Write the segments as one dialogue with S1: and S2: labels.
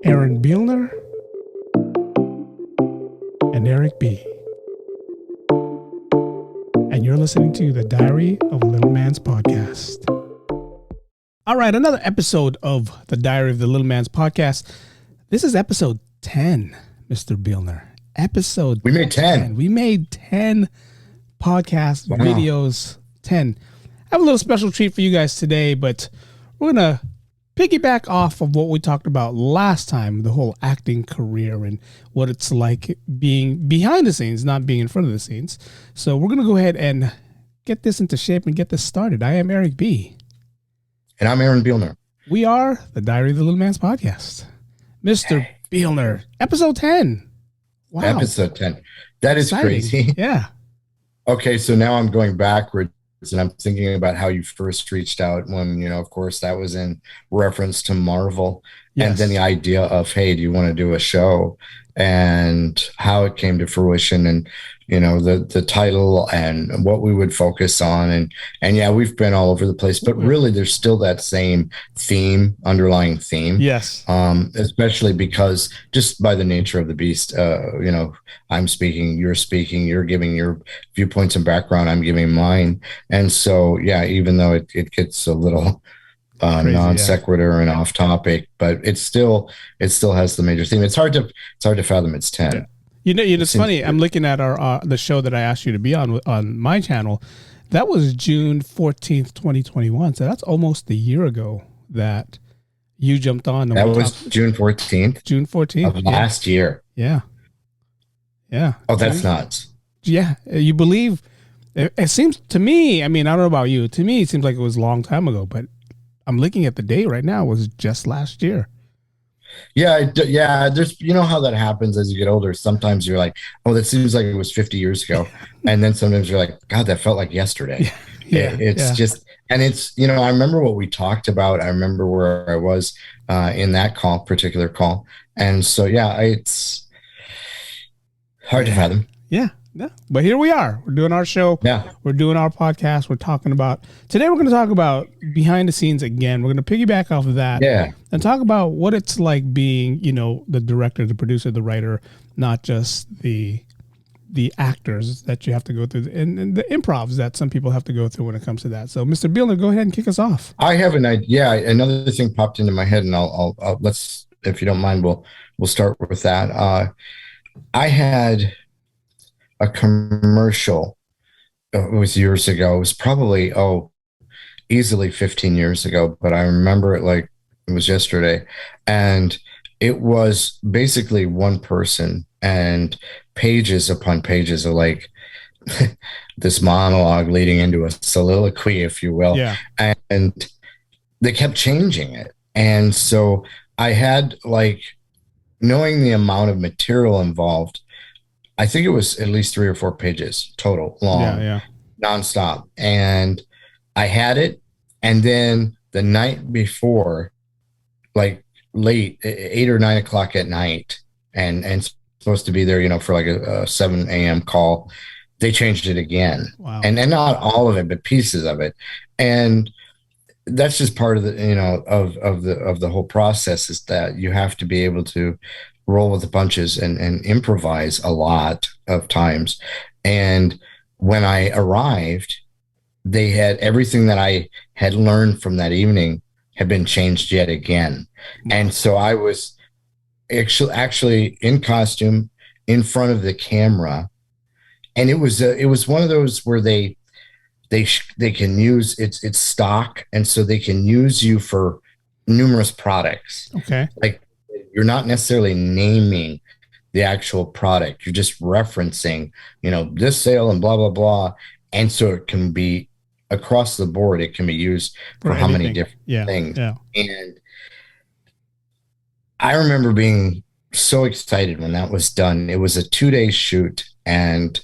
S1: Aaron Beelner, and Eric B. And you're listening to the Diary of a Little Man's Podcast. All right, another episode of the Diary of the Little Man's Podcast. This is episode 10, Mr. Beelner.
S2: We made 10.
S1: We made 10 podcast videos. 10. I have a little special treat for you guys today, but we're going to piggyback off of what we talked about last time, the whole acting career and what it's like being behind the scenes, not being in front of the scenes. So we're going to go ahead and get this into shape and get this started. I am Eric B.
S2: And I'm Aaron Beelner.
S1: We are the Diary of the Little Man's Podcast. Mr. Beelner, episode 10. Wow.
S2: Episode 10. That is
S1: exciting.
S2: Crazy.
S1: Yeah.
S2: Okay, so now I'm going backwards and I'm thinking about how you first reached out when, of course, that was in reference to Marvel. Yes. And then the idea of, hey, do you want to do a show? And how it came to fruition and, the title and what we would focus on. And yeah, we've been all over the place, but really there's still that same underlying theme.
S1: Yes.
S2: Especially because just by the nature of the beast, I'm speaking, you're giving your viewpoints and background, I'm giving mine. And so, yeah, even though it gets a little crazy, non sequitur and off topic, but it still has the major theme. It's hard to fathom it's 10.
S1: Yeah. It's funny. I'm looking at our the show that I asked you to be on my channel. That was June 14th, 2021. So that's almost a year ago that you jumped on.
S2: That was June 14th.
S1: June 14th
S2: of last year.
S1: Yeah. Yeah.
S2: Oh, that's nuts.
S1: Yeah. You believe it seems to me, I mean, I don't know about you. To me, it seems like it was a long time ago, but I'm looking at the date right now. It was just last year.
S2: Yeah. There's, how that happens as you get older. Sometimes you're like, oh, that seems like it was 50 years ago. And then sometimes you're like, God, that felt like yesterday. It's just, and it's, I remember what we talked about. I remember where I was in that particular call. And so, yeah, it's hard to fathom.
S1: Yeah. Yeah, but here we are. We're doing our show.
S2: Yeah.
S1: We're doing our podcast. Today we're going to talk about behind the scenes again. We're going to piggyback off of that.
S2: Yeah.
S1: And talk about what it's like being, the director, the producer, the writer, not just the actors that you have to go through and the improvs that some people have to go through when it comes to that. So Mr. Beelner, go ahead and kick us off.
S2: I have an idea. Yeah, another thing popped into my head and I'll let's, if you don't mind, we'll start with that. I had a commercial. It was years ago. It was probably easily 15 years ago, but I remember it like it was yesterday. And it was basically one person and pages upon pages of like this monologue leading into a soliloquy, if you will.
S1: Yeah.
S2: And they kept changing it. And so I had knowing the amount of material involved, I think it was at least 3 or 4 pages total long, nonstop. And I had it. And then the night before, like late, 8 or 9 o'clock at night, and supposed to be there, for like a 7 a.m. call, they changed it again.
S1: Wow.
S2: And not all of it, but pieces of it. And that's just part of the, of the whole process, is that you have to be able to roll with the punches and improvise a lot of times. And when I arrived, they had everything that I had learned from that evening had been changed yet again. And so I was actually in costume in front of the camera. And it was one of those where they can use it's stock. And so they can use you for numerous products.
S1: Okay.
S2: Like, you're not necessarily naming the actual product. You're just referencing, this sale and blah, blah, blah. And so it can be across the board. It can be used for how many different things.
S1: Yeah.
S2: And I remember being so excited when that was done. It was a 2-day shoot. And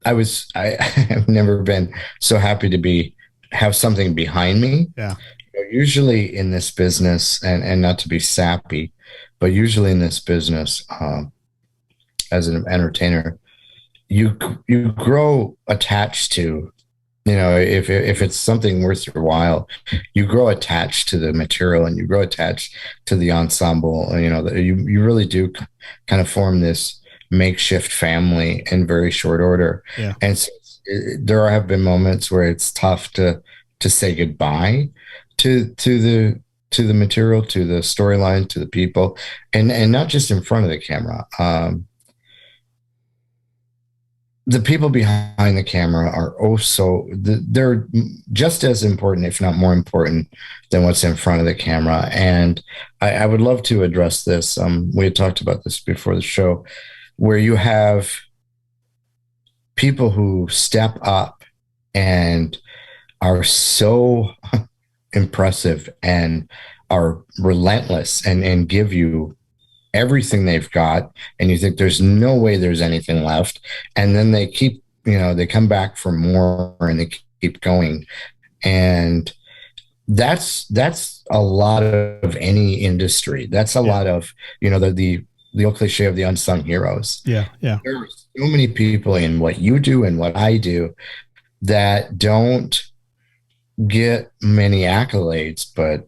S2: I've never been so happy to have something behind me.
S1: Yeah.
S2: Usually in this business, and not to be sappy, but usually in this business, as an entertainer, you grow attached to if it's something worth your while, you grow attached to the material and you grow attached to the ensemble. You really do kind of form this makeshift family in very short order.
S1: Yeah.
S2: And so there have been moments where it's tough to say goodbye to the material, to the storyline, to the people, and not just in front of the camera. The people behind the camera are they're just as important, if not more important, than what's in front of the camera. And I would love to address this. We had talked about this before the show, where you have people who step up and are so impressive and are relentless and give you everything they've got, and you think there's no way there's anything left, and then they they come back for more and they keep going. And that's a lot of any industry. That's a lot of the old cliche of the unsung heroes.
S1: Yeah
S2: There are so many people in what you do and what I do that don't get many accolades, but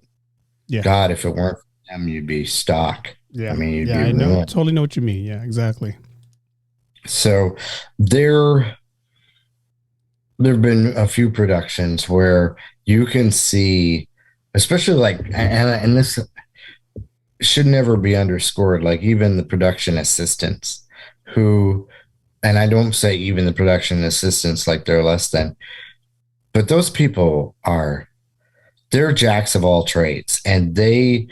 S2: God, if it weren't for them, you'd be stock.
S1: Yeah.
S2: I mean,
S1: I know, totally know what you mean. Yeah, exactly.
S2: So there have been a few productions where you can see, especially like, and this should never be underscored, like even the production assistants who, and I don't say even the production assistants like they're less than, but those people they're jacks of all trades, and hey,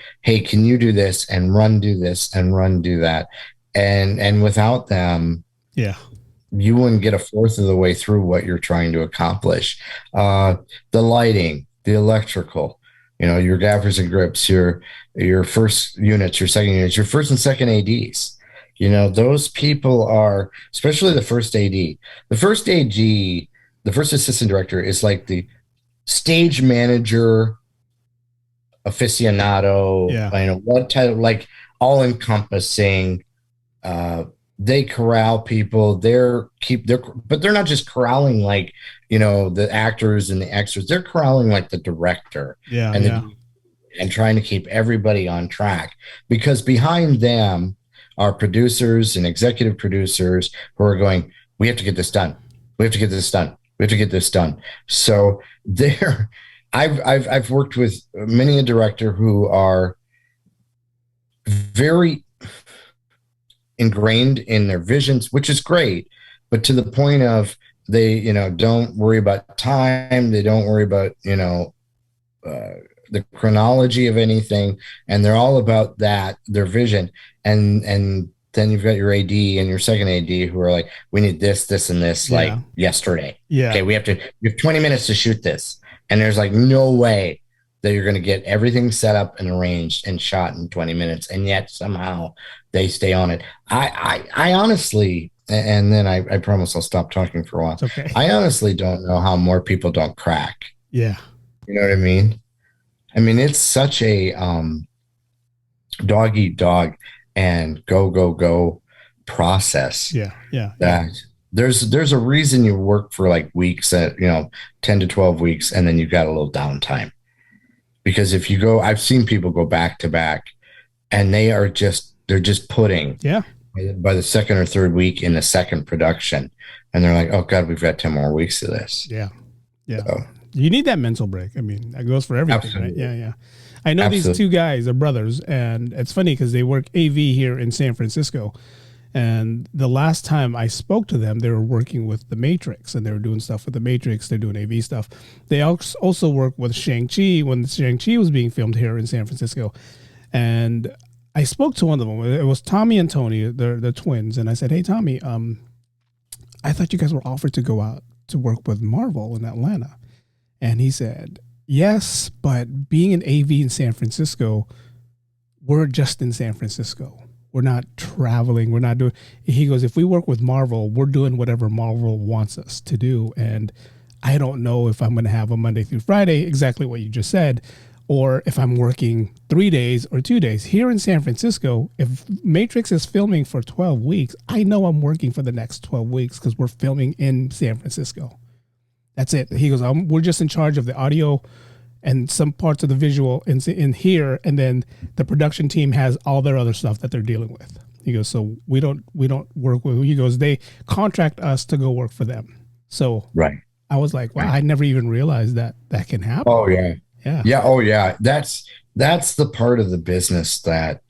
S2: can you do this and do this and do that? And without them, you wouldn't get a fourth of the way through what you're trying to accomplish. The lighting, the electrical, your gaffers and grips, your first units, your second units, your first and second ADs. Those people are, especially the first AD. The first AD, the first assistant director, is like the stage manager aficionado, what type of, like, all encompassing. They corral people. But they're not just corralling like the actors and the extras. They're corralling like the director, and trying to keep everybody on track, because behind them are producers and executive producers who are going, we have to get this done. We have to get this done. We have to get this done. So I've worked with many a director who are very ingrained in their visions, which is great, but to the point of they, don't worry about time. They don't worry about, the chronology of anything. And they're all about their vision. And then you've got your AD and your second AD who are like, we need this, and this, like yesterday.
S1: Yeah.
S2: Okay, we have 20 minutes to shoot this. And there's like no way that you're going to get everything set up and arranged and shot in 20 minutes. And yet somehow they stay on it. I honestly, and then I promise I'll stop talking for a while.
S1: It's okay.
S2: I honestly don't know how more people don't crack.
S1: Yeah.
S2: You know what I mean? I mean, it's such a dog eat dog and go process. That there's a reason you work for like weeks at 10 to 12 weeks, and then you've got a little downtime. Because if you go, I've seen people go back to back, and they're just putting by the second or third week in the second production, and they're like, oh God, we've got 10 more weeks of this. So,
S1: you need that mental break. I mean, that goes for everything.
S2: Absolutely.
S1: Right? Yeah. I know these two guys are brothers, and it's funny because they work AV here in San Francisco. And the last time I spoke to them, they were working with The Matrix, and they were doing stuff with The Matrix. They're doing AV stuff. They also work with Shang-Chi when Shang-Chi was being filmed here in San Francisco. And I spoke to one of them. It was Tommy and Tony, they're twins. And I said, hey, Tommy, I thought you guys were offered to go out to work with Marvel in Atlanta. And he said, yes, but being an AV in San Francisco, we're just in San Francisco. We're not traveling. We're not doing. He goes, if we work with Marvel, we're doing whatever Marvel wants us to do. And I don't know if I'm going to have a Monday through Friday, exactly what you just said, or if I'm working 3 days or 2 days. Here in San Francisco, if Matrix is filming for 12 weeks, I know I'm working for the next 12 weeks because we're filming in San Francisco. That's it. He goes, we're just in charge of the audio and some parts of the visual in here, and then the production team has all their other stuff that they're dealing with. He goes, so we don't work with. He goes, they contract us to go work for them. So
S2: Right.
S1: I was like, wow, I never even realized that can happen.
S2: Oh yeah,
S1: yeah,
S2: yeah. Oh yeah. That's the part of the business that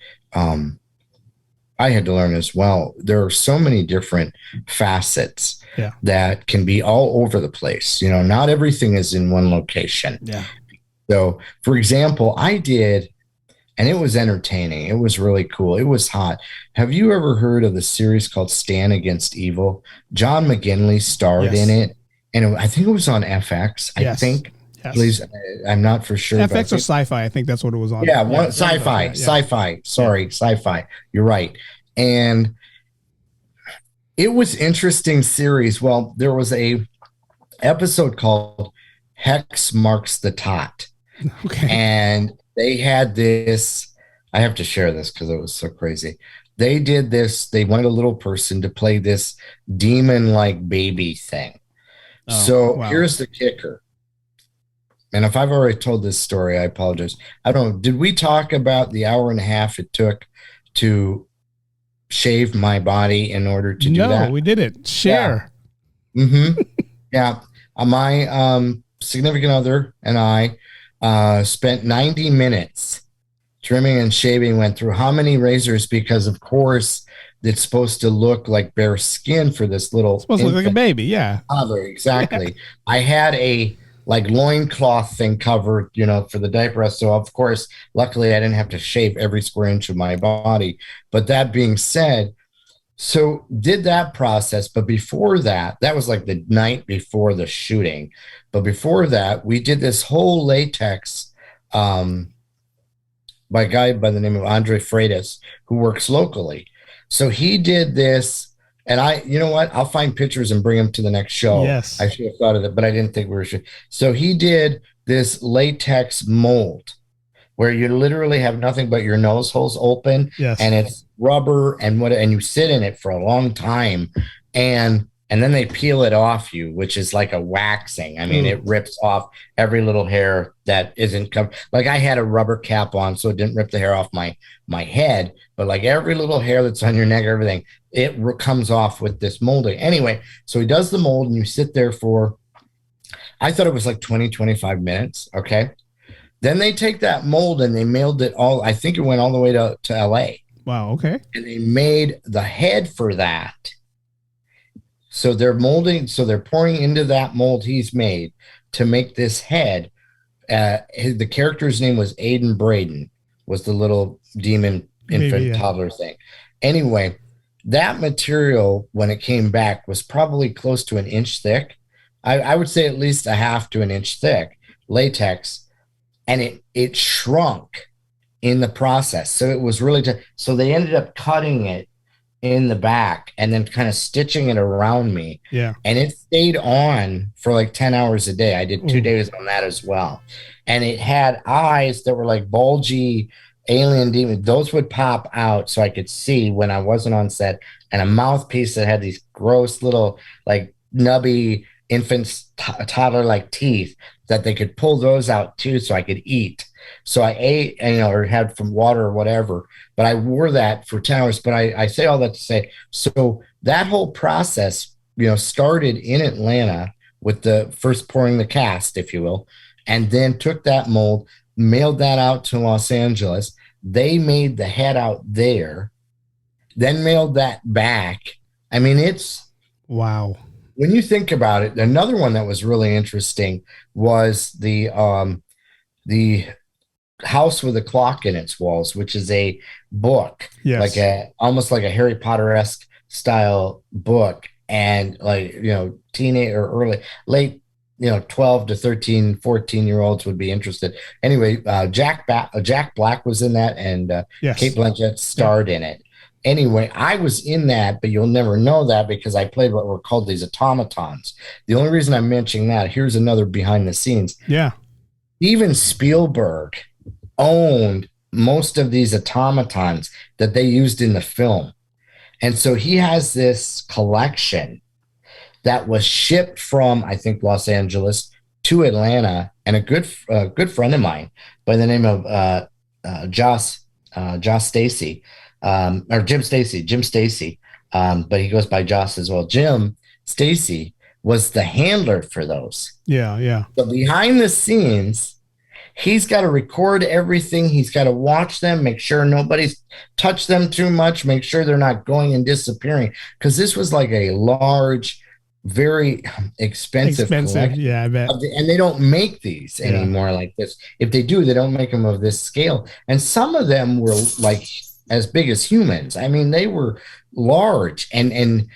S2: I had to learn as well. There are so many different facets that can be all over the place. You know, not everything is in one location.
S1: Yeah.
S2: So, for example, I did, and it was entertaining. It was really cool. It was hot. Have you ever heard of the series called Stan Against Evil? John McGinley starred in it, and I think it was on FX. I think. Yes. Please, I'm not for sure.
S1: FX or Sci-Fi. I think that's what it was on.
S2: Yeah, Sci-Fi. Sci-Fi. Sorry, Sci-Fi. You're right. And it was interesting series. Well, there was a episode called Hex Marks the Tot.
S1: Okay.
S2: And they had this, I have to share this because it was so crazy. They did this, they wanted a little person to play this demon-like baby thing. Here's the kicker. And if I've already told this story, I apologize. I don't know. Did we talk about the hour and a half it took to shave my body in order to do that?
S1: No, we didn't. Share.
S2: Yeah. Mm-hmm. Yeah. My significant other and I spent 90 minutes trimming and shaving, went through how many razors, because of course it's supposed to look like bare skin for this little.
S1: It's supposed to look like a baby. Yeah.
S2: Toddler, exactly. I had a loincloth thing covered, for the diaper. So of course, luckily I didn't have to shave every square inch of my body. But that being said, so did that process. But before that was like the night before the shooting. But before that, we did this whole latex by a guy by the name of Andre Freitas, who works locally. So he did this, and you know what? I'll find pictures and bring them to the next show.
S1: Yes.
S2: I should have thought of it, but I didn't think we were sure. So he did this latex mold where you literally have nothing but your nose holes open.
S1: Yes.
S2: And it's rubber and you sit in it for a long time. And then they peel it off you, which is like a waxing. I mean, it rips off every little hair that isn't covered. Like I had a rubber cap on, so it didn't rip the hair off my head. But like every little hair that's on your neck, everything, it comes off with this molding. Anyway, so he does the mold, and you sit there for, I thought it was like 20, 25 minutes. Okay. Then they take that mold and they mailed it all. I think it went all the way to LA.
S1: Wow. Okay.
S2: And they made the head for that. So they're molding, so they're pouring into that mold he's made to make this head. The character's name was Aiden Braden, was the little demon infant toddler thing. Anyway, that material, when it came back, was probably close to 1 inch thick. I would say at least 1/2 to 1 inch thick latex, and it shrunk in the process. So it was really so they ended up cutting it in the back and then kind of stitching it around me.
S1: Yeah.
S2: And it stayed on for like 10 hours a day. I did 2 days on that as well. And it had eyes that were like bulgy alien demons. Those would pop out so I could see when I wasn't on set, and a mouthpiece that had these gross little like nubby infants, toddler like teeth that they could pull those out too so I could eat. So I ate, or had from water or whatever, but I wore that for 10 hours. But I say all that to say, so that whole process, started in Atlanta with the first pouring the cast, if you will, and then took that mold, mailed that out to Los Angeles. They made the head out there, then mailed that back. I mean, it's
S1: wow.
S2: When you think about it, another one that was really interesting was the House with a Clock in Its Walls, which is a book, almost like a Harry Potter-esque style book, and teenage or late 12 to 13, 14-year-olds would be interested. Anyway, Jack Black was in that, and Kate Blanchett starred in it. Anyway, I was in that, but you'll never know that because I played what were called these automatons. The only reason I'm mentioning that, here's another behind the scenes.
S1: Yeah.
S2: Steven Spielberg owned most of these automatons that they used in the film. And so he has this collection that was shipped from, I think, Los Angeles to Atlanta. And a good friend of mine by the name of Josh Stacy, or Jim Stacy, but he goes by Josh as well. Jim Stacy was the handler for those.
S1: Yeah.
S2: So behind the scenes, he's got to record everything. He's got to watch them, make sure nobody's touched them too much, make sure they're not going and disappearing. Because this was like a large, very expensive collection.
S1: Yeah, I bet.
S2: And they don't make these anymore like this. If they do, they don't make them of this scale. And some of them were like as big as humans. I mean, they were large, and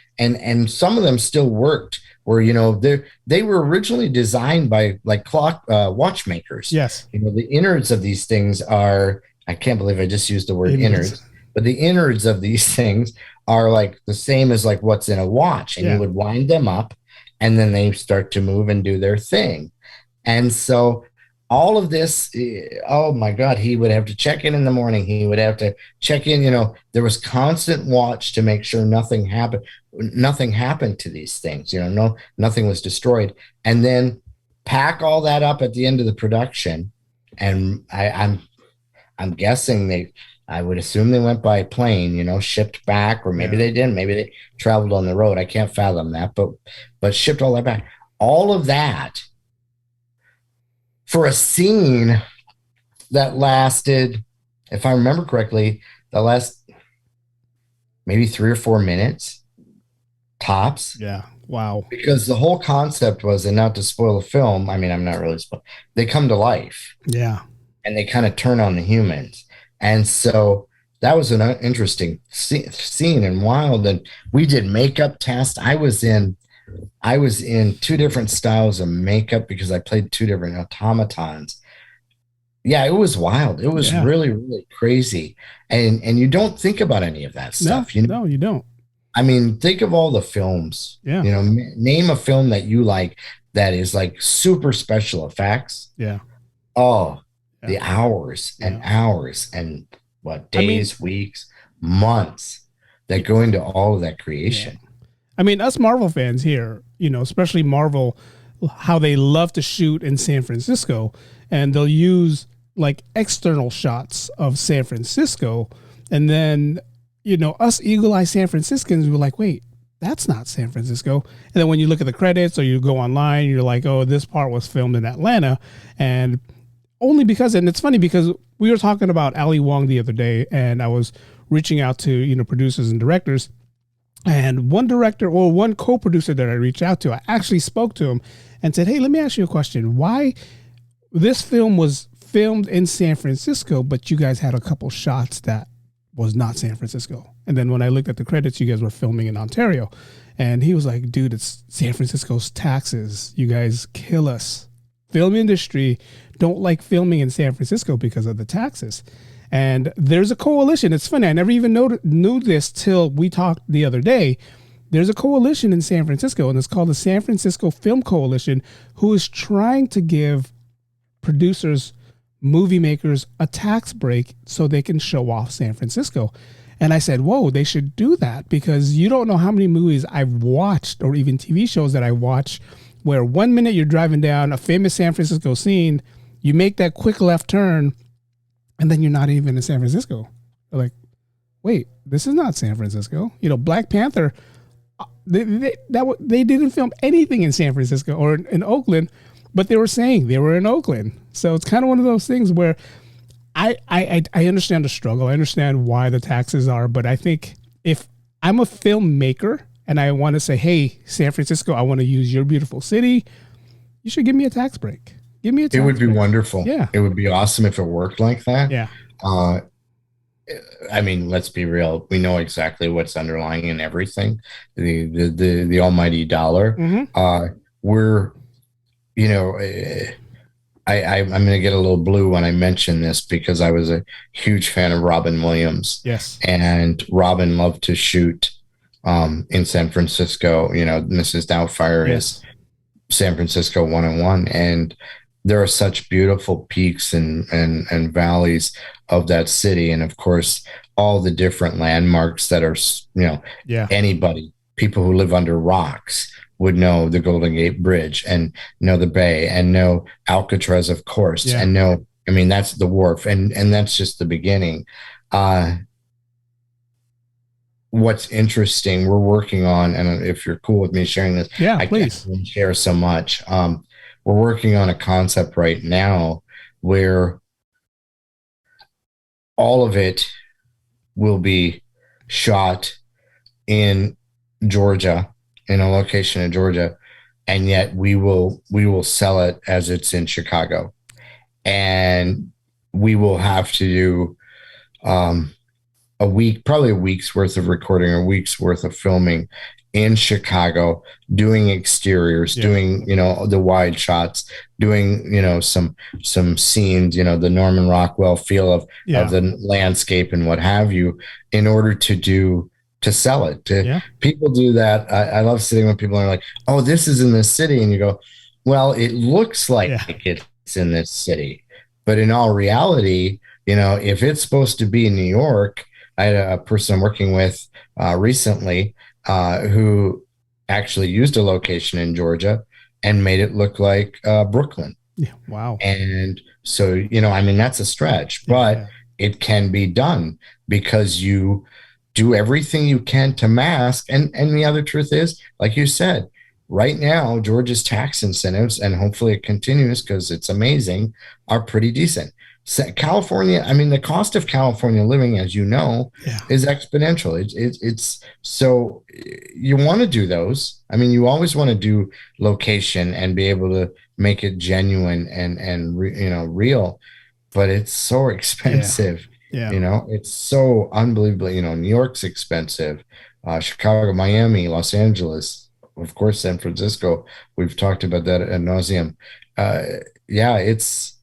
S2: some of them still worked. Where, you know, they were originally designed by like clock watchmakers.
S1: Yes.
S2: You know, the innards of these things are, I can't believe I just used the word innards, but the innards of these things are like the same as like what's in a watch. And you would wind them up and then they start to move and do their thing. And so all of this, oh my God, he would have to check in the morning. He would have to check in, you know, there was constant watch to make sure nothing happened to these things, you know, nothing was destroyed. And then pack all that up at the end of the production. And I'm guessing I would assume they went by plane, you know, shipped back, or maybe they didn't, maybe they traveled on the road. I can't fathom that, but shipped all that back. All of that for a scene that lasted, if I remember correctly, maybe 3 or 4 minutes tops.
S1: Yeah. Wow.
S2: Because the whole concept was, and not to spoil the film, I mean, I'm not really spoiling, they come to life.
S1: Yeah.
S2: And they kind of turn on the humans. And so that was an interesting scene and wild. And we did makeup tests. I was in 2 different styles of makeup because I played 2 different automatons. Yeah, it was wild. It was really, really crazy. And you don't think about any of that stuff.
S1: No, you don't.
S2: I mean, think of all the films.
S1: Yeah.
S2: You know, name a film that you like that is like super special effects.
S1: Yeah.
S2: Oh, the hours and hours and days, weeks, months that go into all of that creation.
S1: Yeah. I mean, us Marvel fans here, you know, especially Marvel, how they love to shoot in San Francisco, and they'll use like external shots of San Francisco. And then, you know, us eagle-eye San Franciscans were like, wait, that's not San Francisco. And then when you look at the credits or you go online, you're like, oh, this part was filmed in Atlanta. And only because, and it's funny because we were talking about Ali Wong the other day, and I was reaching out to, you know, producers and directors. And one director or one co-producer that I reached out to, I actually spoke to him and said, hey, let me ask you a question. Why this film was filmed in San Francisco, but you guys had a couple shots that was not San Francisco? And then when I looked at the credits, you guys were filming in Ontario. And he was like, dude, it's San Francisco's taxes. You guys kill us. Film industry don't like filming in San Francisco because of the taxes. And there's a coalition. It's funny. I never even knew this till we talked the other day. There's a coalition in San Francisco, and it's called the San Francisco Film Coalition, who is trying to give producers, movie makers, a tax break so they can show off San Francisco. And I said, whoa, they should do that, because you don't know how many movies I've watched, or even TV shows that I watch, where 1 minute you're driving down a famous San Francisco scene, you make that quick left turn, and then you're not even in San Francisco. You're like, wait, this is not San Francisco. You know, Black Panther, they didn't film anything in San Francisco or in Oakland, but they were saying they were in Oakland. So it's kind of one of those things where I understand the struggle. I understand why the taxes are, but I think if I'm a filmmaker and I want to say, hey, San Francisco, I want to use your beautiful city, you should give me a tax break. Give me a tax break.
S2: It would be wonderful.
S1: Yeah.
S2: It would be awesome if it worked like that.
S1: Yeah.
S2: I mean, let's be real. We know exactly what's underlying in everything. The almighty dollar.
S1: Mm-hmm.
S2: We're, you know, I'm going to get a little blue when I mention this, because I was a huge fan of Robin Williams.
S1: Yes.
S2: And Robin loved to shoot in San Francisco. You know, Mrs. Doubtfire is San Francisco 101. And there are such beautiful peaks and valleys of that city. And of course, all the different landmarks that are, you know, anybody, people who live under rocks would know the Golden Gate Bridge and know the Bay and know Alcatraz, of course, and know, I mean, that's the wharf, and that's just the beginning. What's interesting, we're working on, and if you're cool with me sharing this, I
S1: please
S2: can't share so much. We're working on a concept right now where all of it will be shot in Georgia, in a location in Georgia, and yet we will sell it as it's in Chicago, and we will have to do probably a week's worth of recording, a week's worth of filming in Chicago, doing exteriors, doing, the wide shots, doing, some scenes, the Norman Rockwell feel of the landscape and what have you, in order to sell it. People do that. I love sitting when people are like, oh, this is in this city. And you go, well, it looks like it's in this city. But in all reality, if it's supposed to be in New York, I had a person I'm working with recently who actually used a location in Georgia and made it look like Brooklyn.
S1: Yeah, wow.
S2: And so, I mean, that's a stretch, but it can be done because you do everything you can to mask. And the other truth is, like you said, right now, Georgia's tax incentives, and hopefully it continues because it's amazing, are pretty decent. California, I mean, the cost of California living, as you know, is exponential. It's so you want to do those. I mean, you always want to do location and be able to make it genuine and real, but it's so expensive. It's so unbelievably, New York's expensive, Chicago, Miami, Los Angeles, of course, San Francisco. We've talked about that ad nauseum. It's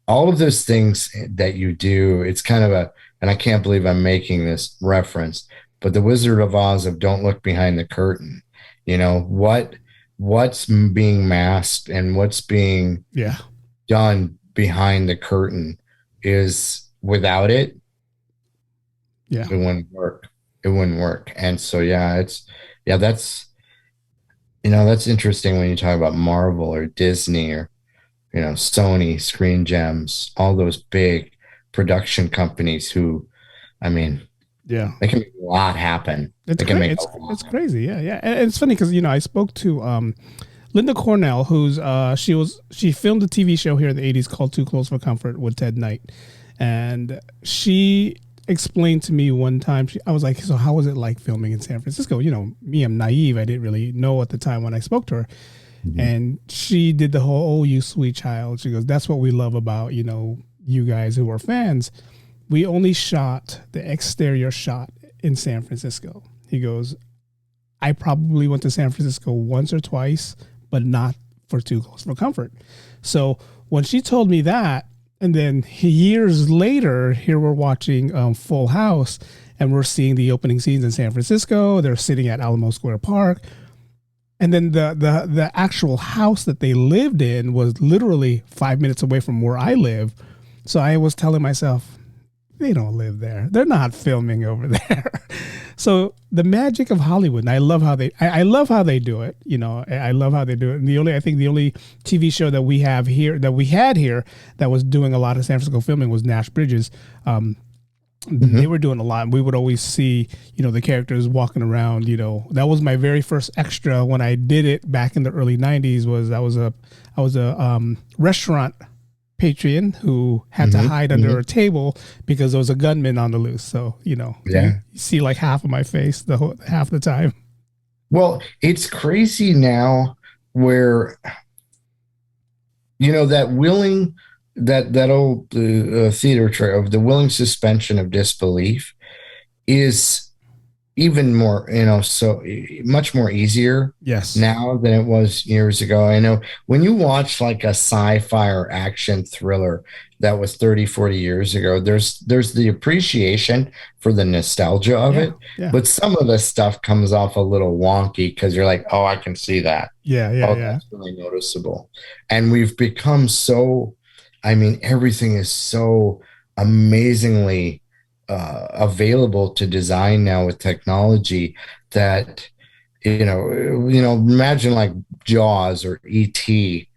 S2: all of those things that you do. It's kind of and I can't believe I'm making this reference, but the Wizard of Oz of don't look behind the curtain. What's being masked and what's being done behind the curtain is, without it, it wouldn't work. It wouldn't work. And so, that's interesting when you talk about Marvel or Disney or, Sony, Screen Gems, all those big production companies who, I mean, they can make a lot happen.
S1: It's crazy. Yeah. And it's funny because, I spoke to Linda Cornell, who's she filmed a TV show here in the 80s called Too Close for Comfort with Ted Knight. And she explained to me one time, I was like, so how was it like filming in San Francisco? Me, I'm naive. I didn't really know at the time when I spoke to her. Mm-hmm. And she did the whole, oh, you sweet child. She goes, that's what we love about, you guys who are fans. We only shot the exterior shot in San Francisco. He goes, I probably went to San Francisco once or twice, but not for Too Close for Comfort. So when she told me that, and then years later, here we're watching Full House, and we're seeing the opening scenes in San Francisco. They're sitting at Alamo Square Park. And then the actual house that they lived in was literally 5 minutes away from where I live. So I was telling myself, they don't live there. They're not filming over there. So the magic of Hollywood, and I love how they do it. I love how they do it. And I think the only TV show that we had here that was doing a lot of San Francisco filming was Nash Bridges. Mm-hmm. They were doing a lot. We would always see, the characters walking around. That was my very first extra when I did it back in the early '90s. I was a restaurant patron who had to hide under a table because there was a gunman on the loose. So you see like half of my face half the time.
S2: Well, it's crazy now where that old theater trick of the willing suspension of disbelief is even more, so much more easier now than it was years ago. I know when you watch like a sci-fi or action thriller that was 30, 40 years ago, there's the appreciation for the nostalgia of it. Yeah. But some of the stuff comes off a little wonky because you're like, oh, I can see that. That's really noticeable. And we've become so, everything is so amazingly available to design now with technology that imagine like Jaws or E.T.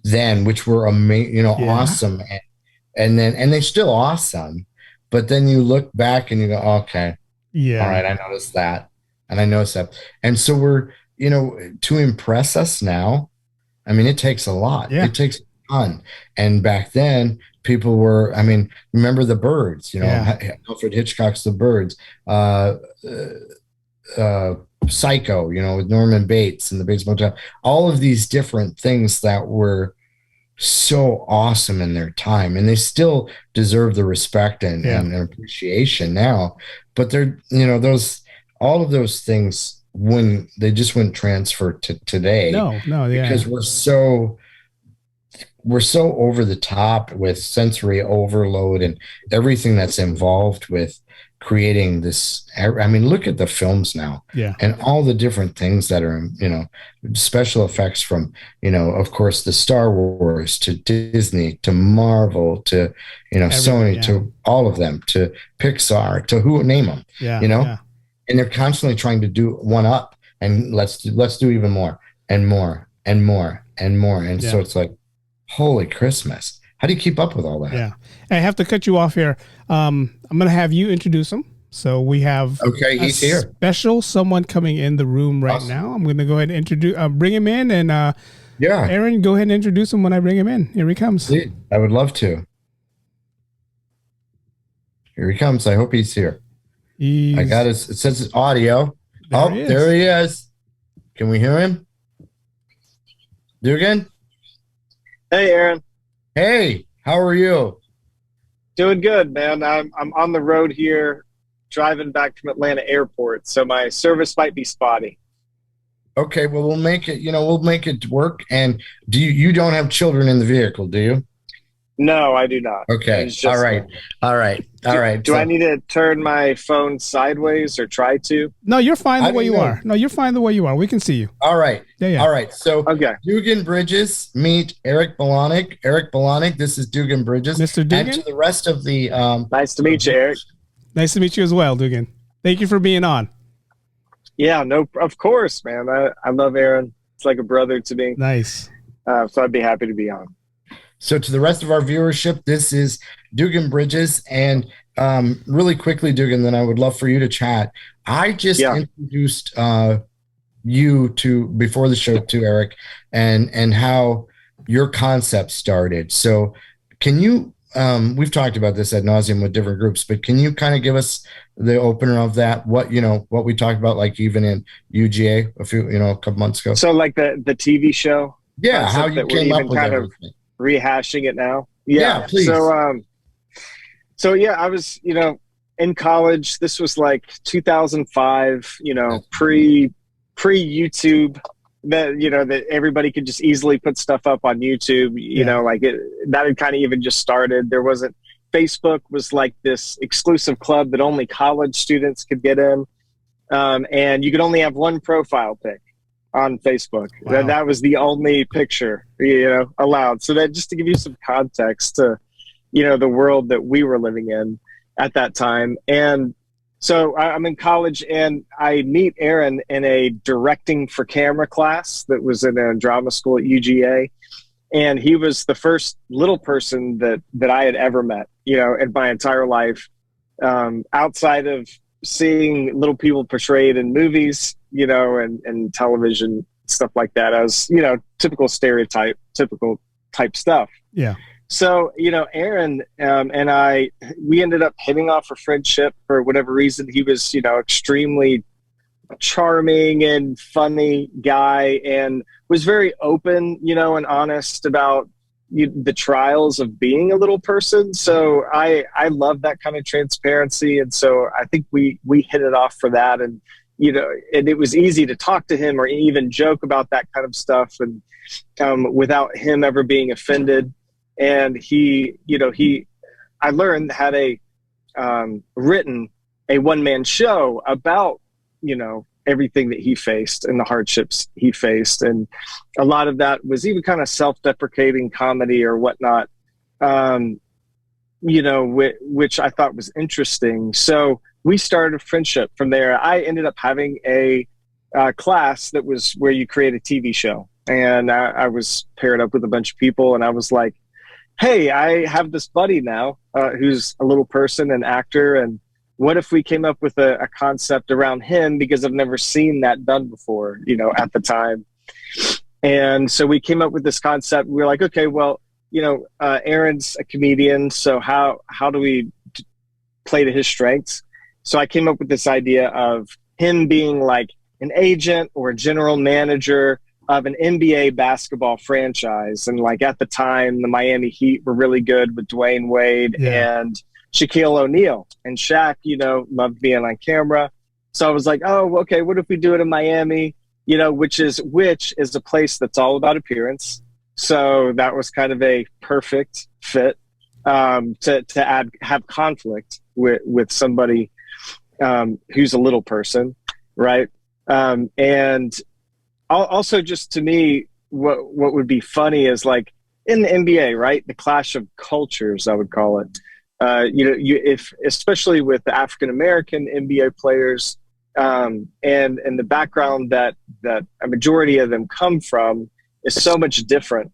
S2: then, which were awesome, and they're still awesome. But then you look back and you go, okay, all right, I noticed that, and I noticed that, and so we're to impress us now. I mean, it takes a lot.
S1: Yeah.
S2: It takes a ton. And back then, people were. I mean, remember the Birds? Alfred Hitchcock's The Birds. Psycho, with Norman Bates and the Bates Motel, all of these different things that were so awesome in their time, and they still deserve the respect and appreciation now. But they're, all of those things, when they just wouldn't transfer to today.
S1: No,
S2: because we're so over the top with sensory overload and everything that's involved with creating this. I mean, look at the films now, and all the different things that are, special effects from, of course, the Star Wars to Disney to Marvel to, Sony to all of them to Pixar to name them, and they're constantly trying to do one up and let's do even more and more and more and more, and so it's like, holy Christmas. How do you keep up with all that?
S1: Yeah. I have to cut you off here. I'm going to have you introduce him. So we have
S2: he's here.
S1: Special someone coming in the room right now. I'm going to go ahead and bring him in. And Aaron, go ahead and introduce him when I bring him in. Here he comes.
S2: I would love to. Here he comes. I hope he's here. I got it says it's audio. There he is. Can we hear him? Dugan?
S3: Hey, Aaron.
S2: Hey, how are you?
S3: Doing good, man. I'm on the road here, driving back from Atlanta Airport, so my service might be spotty.
S2: Okay, well, we'll make it. We'll make it work. And you don't have children in the vehicle, do you?
S3: No, I do not.
S2: Okay. All right.
S3: Do I need to turn my phone sideways or try to?
S1: No, you're fine the way you are. No, you're fine the way you are. We can see you.
S2: All right.
S1: Yeah.
S2: All right. So, Dugan Bridges, meet Eric Bolanek. Eric Bolanek, this is Dugan Bridges.
S1: Mr. Dugan?
S2: And to the rest of the...
S3: nice to meet you, Eric.
S1: Nice to meet you as well, Dugan. Thank you for being on.
S3: Yeah, no, of course, man. I love Aaron. It's like a brother to me.
S1: Nice.
S3: So I'd be happy to be on.
S2: So to the rest of our viewership, this is Dugan Bridges. And really quickly, Dugan, then I would love for you to chat. I just introduced you before the show to Eric and how your concept started. So can you, we've talked about this ad nauseum with different groups, but can you kind of give us the opener of that? What we talked about, like even in UGA a couple months ago.
S3: So like the TV show?
S2: Yeah. How you came up with everything.
S3: Rehashing it now.
S2: Yeah, please.
S3: So I was, in college. This was like 2005, pre YouTube, that everybody could just easily put stuff up on YouTube, that had kind of even just started. There wasn't, Facebook was like this exclusive club that only college students could get in. And you could only have one profile pic on Facebook. Wow. That was the only picture, allowed. So that, just to give you some context to, the world that we were living in at that time. And so I'm in college and I meet Aaron in a directing for camera class that was in a drama school at UGA. And he was the first little person that I had ever met, in my entire life, outside of seeing little people portrayed in movies, and television, stuff like that, as, typical type stuff.
S1: Yeah.
S3: So, Aaron and I, we ended up hitting off a friendship for whatever reason. He was, extremely charming and funny guy, and was very open, and honest about the trials of being a little person. So I love that kind of transparency. And so I think we hit it off for that. And, and it was easy to talk to him or even joke about that kind of stuff, and without him ever being offended. And I learned had written a one-man show about, everything that he faced and the hardships he faced. And a lot of that was even kind of self-deprecating comedy or whatnot, which I thought was interesting. So we started a friendship from there. I ended up having a class that was where you create a TV show. And I was paired up with a bunch of people, and I was like, hey, I have this buddy now who's a little person, an actor, and what if we came up with a concept around him, because I've never seen that done before, at the time. And so we came up with this concept. We were like, okay, well, Aaron's a comedian, so how do we play to his strengths? So I came up with this idea of him being like an agent or a general manager of an NBA basketball franchise. And like at the time, the Miami Heat were really good with Dwayne Wade and Shaquille O'Neal. And Shaq, loved being on camera. So I was like, oh, okay, what if we do it in Miami? Which is a place that's all about appearance. So that was kind of a perfect fit to have conflict with somebody who's a little person, right? And also, just to me, what would be funny is like in the NBA, right? The clash of cultures, I would call it. If especially with the African American NBA players, and the background that a majority of them come from is so much different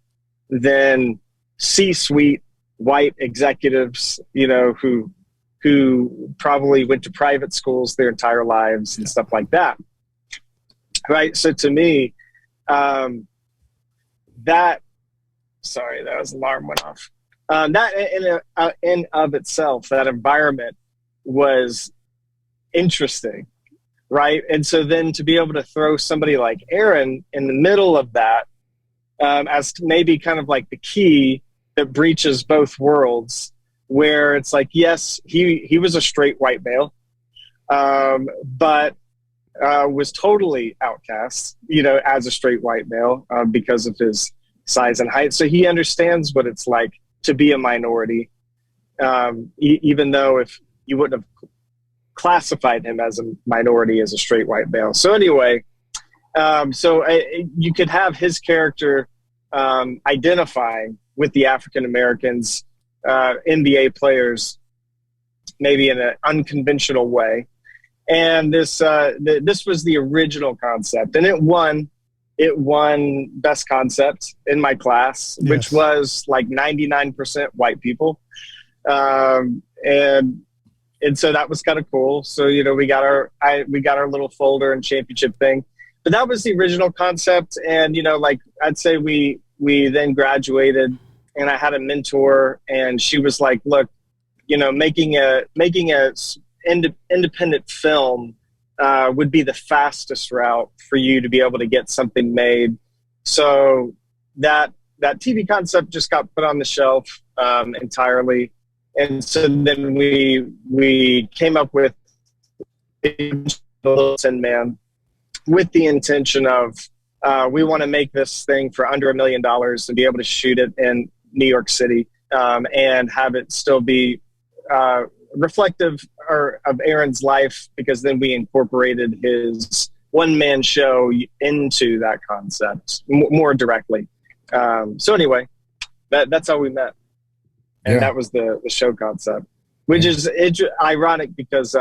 S3: than C-suite white executives, who probably went to private schools their entire lives and stuff like that. Right. So to me, that was alarm went off. That in of itself, that environment was interesting. Right. And so then to be able to throw somebody like Aaron in the middle of that, as maybe kind of like the key that breaches both worlds, where it's like, yes, he was a straight white male, but was totally outcast, as a straight white male because of his size and height. So he understands what it's like to be a minority, even though if you wouldn't have classified him as a minority as a straight white male. So anyway, you could have his character identifying with the African Americans, NBA players, maybe in an unconventional way. And this was the original concept, and it won best concept in my class, yes, which was like 99% white people, and so that was kind of cool. So we got our little folder and championship thing, but that was the original concept. And like I'd say we then graduated, and I had a mentor, and she was like, look, making a independent film would be the fastest route for you to be able to get something made. So that TV concept just got put on the shelf entirely. And so then we came up with the Little Tin Man with the intention of we want to make this thing for under $1 million and be able to shoot it in New York City and have it still be reflective of Aaron's life, because then we incorporated his one-man show into that concept more directly. So anyway, that's how we met. And that was the show concept, which is ironic because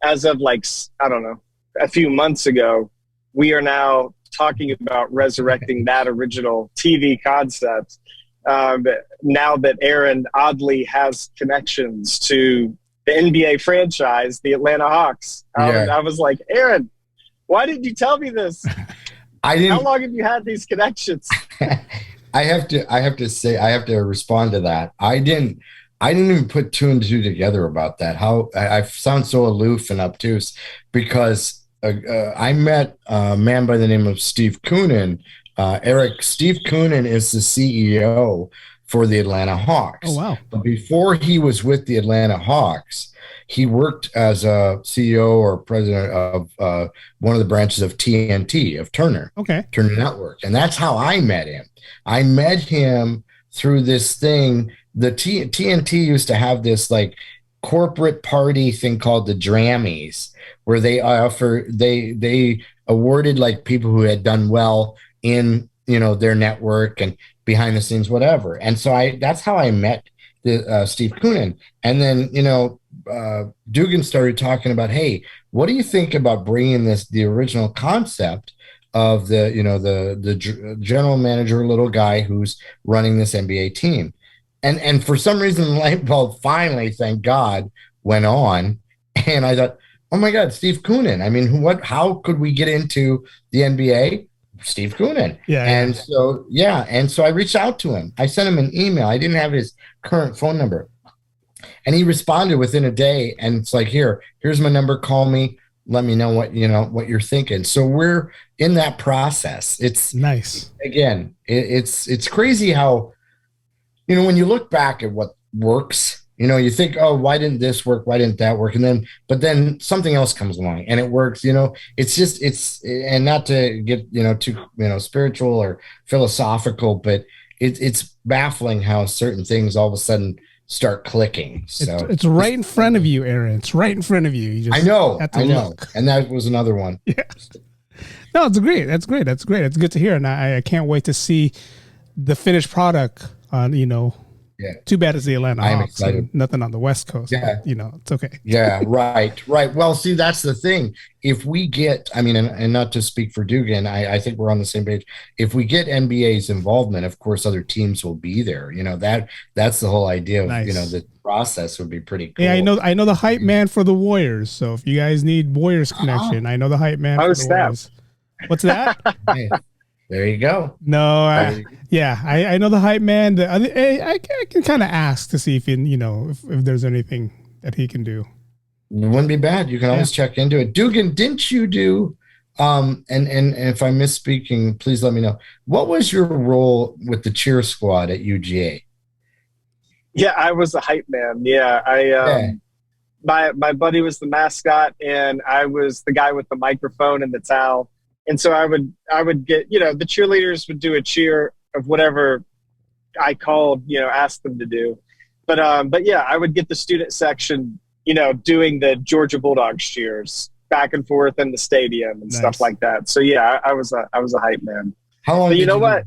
S3: as of like, I don't know, a few months ago, we are now talking about resurrecting that original TV concept. Now that Aaron oddly has connections to the NBA franchise, the Atlanta Hawks. I was like, Aaron, why didn't you tell me this? How long have you had these connections?
S2: I have to respond to that. I didn't even put two and two together about that. How I sound so aloof and obtuse because I met a man by the name of Steve Koonin. Steve Koonin is the CEO for the Atlanta Hawks.
S1: Oh, wow.
S2: But before he was with the Atlanta Hawks, he worked as a CEO or president of one of the branches of TNT, of Turner Network. And that's how I met him. I met him through this thing. The TNT used to have this like corporate party thing called the Drammies, where they awarded like people who had done well in their network and behind the scenes, whatever. And so that's how I met Steve Koonin. And then Dugan started talking about, hey, what do you think about bringing the original concept of the general manager, little guy who's running this NBA team, and for some reason, the light bulb finally, thank God, went on, and I thought, oh my God, Steve Koonin. I mean, how could we get into the NBA? Steve Koonin. And so I reached out to him. I sent him an email. I didn't have his current phone number. And he responded within a day, and it's like, here's my number. Call me. Let me know what you're thinking. So we're in that process. It's
S1: nice.
S2: Again, it's crazy how, when you look back at what works, you think, oh, why didn't this work? Why didn't that work? But then something else comes along and it works. And not to get too spiritual or philosophical, but it's baffling how certain things all of a sudden start clicking. So
S1: it's right in front of you, Aaron. It's right in front of you. You just
S2: I know.
S1: look.
S2: And that was another one.
S1: Yeah. No, it's great. That's great. It's good to hear. And I can't wait to see the finished product on,
S2: Yeah.
S1: Too bad it's the Atlanta Hawks.
S2: I'm excited.
S1: Nothing on the West Coast.
S2: Yeah.
S1: But, it's okay.
S2: Yeah, right. Well, see, that's the thing. If we get, and not to speak for Dugan, I think we're on the same page. If we get NBA's involvement, of course, other teams will be there. That's the whole idea of,
S1: nice.
S2: The process would be pretty cool.
S1: Yeah, I know the hype man for the Warriors. So if you guys need Warriors connection, I know the hype man for the Warriors. What's that?
S2: Hey, there you go.
S1: No, I know the hype man. I can kind of ask to see if if there's anything that he can do.
S2: It wouldn't be bad. You can always check into it. Dugan, didn't you do? And if I'm misspeaking, please let me know. What was your role with the cheer squad at UGA?
S3: Yeah, I was a hype man. Yeah, my buddy was the mascot, and I was the guy with the microphone and the towel. And so I would get, the cheerleaders would do a cheer of whatever I called, asked them to do. But yeah, I would get the student section, doing the Georgia Bulldogs cheers back and forth in the stadium and stuff like that. So yeah, I was a hype man.
S2: How long?
S3: But you know what?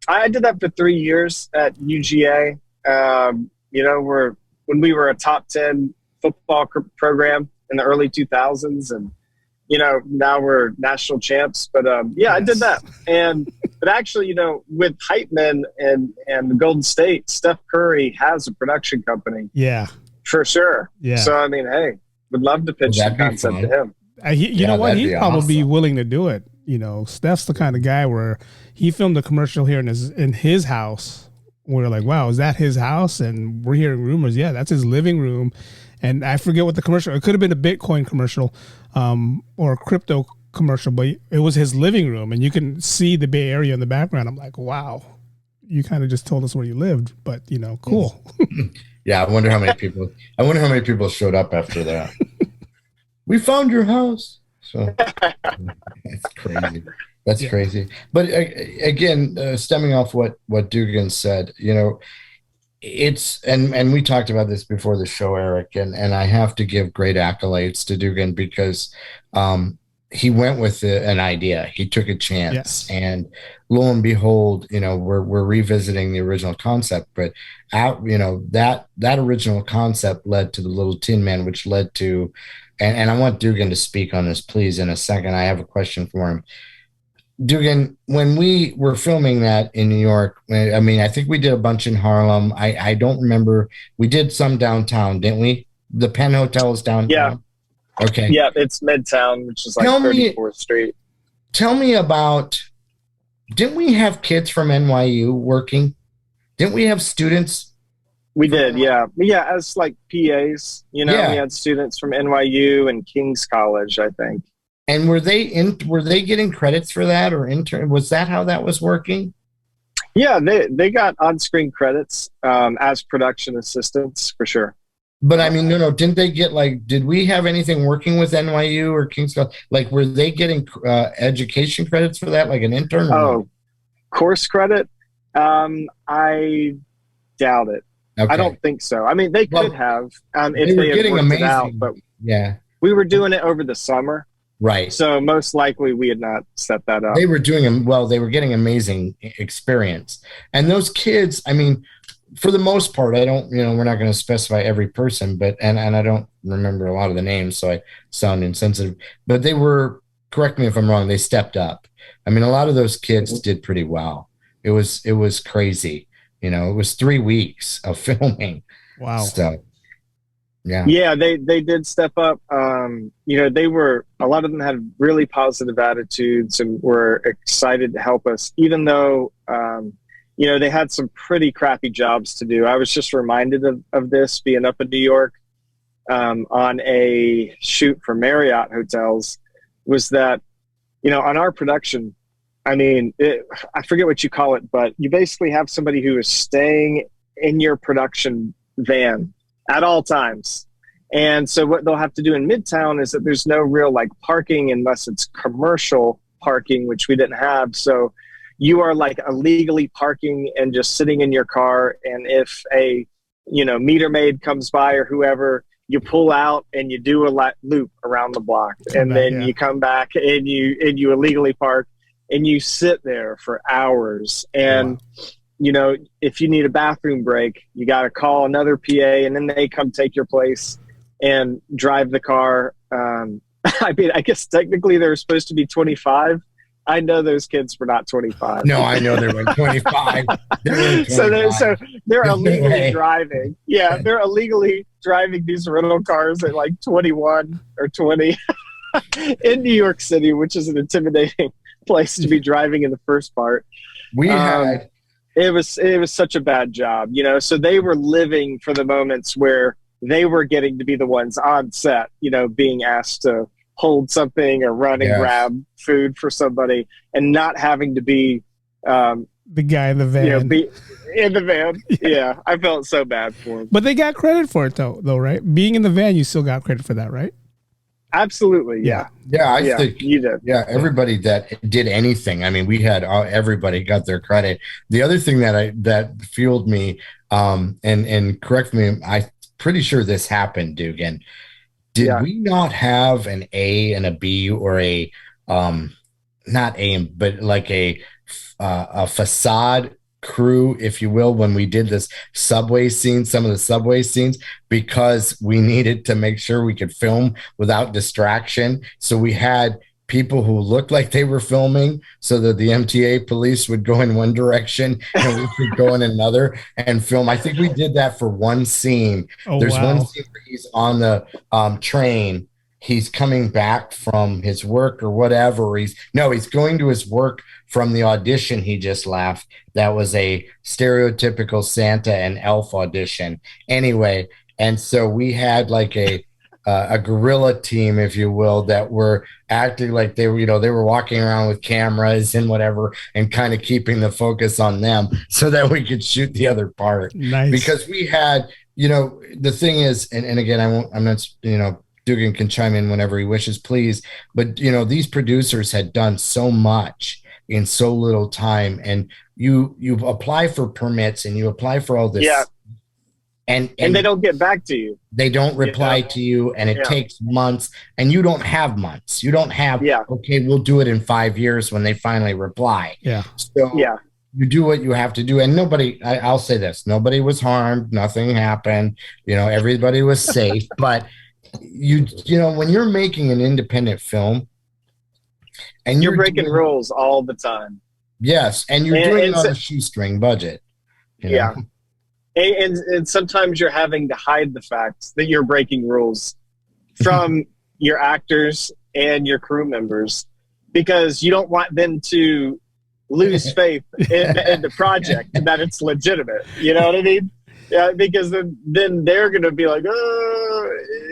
S3: I did that for 3 years at UGA. When we were a top 10 football program in the early 2000s, and now we're national champs, but I did that. But actually, with Hype Men and Golden State, Steph Curry has a production company.
S1: Yeah,
S3: for sure.
S1: Yeah.
S3: So hey, would love to pitch the concept to him.
S1: You know what? He'd probably be willing to do it. Steph's the kind of guy where he filmed a commercial here in his house. We're like, wow, is that his house? And we're hearing rumors. Yeah, that's his living room. And I forget what the commercial, it could have been a Bitcoin commercial or a crypto commercial, but it was his living room. And you can see the Bay Area in the background. I'm like, wow, you kind of just told us where you lived, but cool.
S2: Yeah, I wonder how many people showed up after that. We found your house. So that's crazy. That's crazy. But again, stemming off what Dugan said, it's and we talked about this before the show, Eric, and I have to give great accolades to Dugan because he went with an idea. He took a chance, and lo and behold, we're revisiting the original concept. But that original concept led to the Little Tin Man, which led to, and I want Dugan to speak on this, please, in a second. I have a question for him. Dugan, when we were filming that in New York, I think we did a bunch in Harlem. I don't remember. We did some downtown, didn't we? The Penn Hotel is downtown.
S3: Yeah.
S2: Okay.
S3: Yeah, it's Midtown, which is like 34th Street.
S2: Tell me about, didn't we have kids from NYU working? Didn't we have students?
S3: We did, yeah. Yeah, as like PAs, we had students from NYU and King's College, I think.
S2: And were they getting credits for that, or intern? Was that how that was working?
S3: Yeah, they got on-screen credits as production assistants for sure.
S2: But no, didn't they get did we have anything working with NYU or King's College? Were they getting education credits for that, like an intern?
S3: Course credit? I doubt it. Okay. I don't think so. They could have if they had worked it out, but we were doing it over the summer.
S2: Right.
S3: So most likely we had not set that up.
S2: They were doing they were getting amazing experience. And those kids, for the most part, I don't, we're not going to specify every person, but, and I don't remember a lot of the names, so I sound insensitive, but they were, correct me if I'm wrong, they stepped up. I mean, a lot of those kids did pretty well. It was crazy. It was 3 weeks of filming.
S1: Wow.
S2: So, yeah.
S3: Yeah, they did step up. They were, a lot of them had really positive attitudes and were excited to help us, even though, they had some pretty crappy jobs to do. I was just reminded of this being up in New York on a shoot for Marriott hotels, was that, on our production, I mean, I forget what you call it, but you basically have somebody who is staying in your production van at all times. And so what they'll have to do in Midtown is that there's no real like parking unless it's commercial parking, which we didn't have. So you are like illegally parking and just sitting in your car. And if a, meter maid comes by or whoever, you pull out and you do a loop around the block, and then you come back and you illegally park and you sit there for hours. And, if you need a bathroom break, you got to call another PA, and then they come take your place and drive the car. I mean, I guess technically they were supposed to be 25. I know those kids were not 25.
S2: No, I know they were 25.
S3: So they're illegally driving. Yeah, they're illegally driving these rental cars at like 21 or 20 in New York City, which is an intimidating place to be driving in the first part. It was such a bad job, so they were living for the moments where they were getting to be the ones on set, being asked to hold something or run and grab food for somebody, and not having to be
S1: the guy in the van.
S3: Be in the van. Yeah, I felt so bad for him.
S1: But they got credit for it though, right? Being in the van, you still got credit for that, right?
S3: Absolutely, yeah.
S2: Yeah, I think
S3: you did.
S2: Yeah, everybody that did anything. I mean, we had everybody got their credit. The other thing that fueled me, and correct me, I'm pretty sure this happened, Dugan. Did we not have an A and a B, or a not A, but like a facade crew, if you will, when we did this subway scene, some of the subway scenes, because we needed to make sure we could film without distraction. So we had people who looked like they were filming so that the MTA police would go in one direction and we could go in another and film. I think we did that for one scene. There's one scene where he's on the train. He's coming back from his work or whatever. He's going to his work from the audition he just left. That was a stereotypical Santa and elf audition. Anyway, and so we had like a guerrilla team, if you will, that were acting like they were, they were walking around with cameras and whatever, and kind of keeping the focus on them so that we could shoot the other part.
S1: Nice.
S2: Because we had, the thing is, and again, I'm not, Dugan can chime in whenever he wishes, please. But, these producers had done so much in so little time, and you apply for permits and you apply for all this.
S3: Yeah.
S2: And
S3: they don't get back to you.
S2: They don't reply to you, and it takes months, and you don't have months. You don't have, okay, we'll do it in 5 years when they finally reply.
S1: Yeah.
S2: So you do what you have to do. And I'll say this, nobody was harmed. Nothing happened. Everybody was safe. But when you're making an independent film and
S3: you're breaking rules all the time.
S2: Yes. And you're doing it on a shoestring budget.
S3: Yeah. And sometimes you're having to hide the fact that you're breaking rules from your actors and your crew members, because you don't want them to lose faith in the project and that it's legitimate. You know what I mean? Yeah, because then they're going to be like,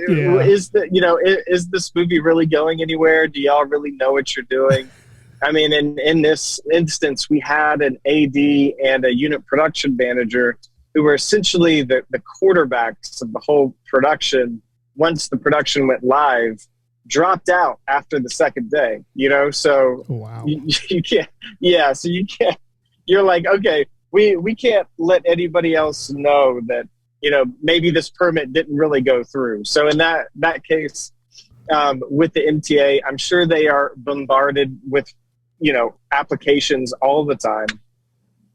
S3: is this movie really going anywhere? Do y'all really know what you're doing? I mean, in this instance, we had an AD and a unit production manager who were essentially the quarterbacks of the whole production. Once the production went live, dropped out after the second day, so you can't, so you can't, you're like, okay, we can't let anybody else know that, maybe this permit didn't really go through. So in that case, with the MTA, I'm sure they are bombarded with, applications all the time.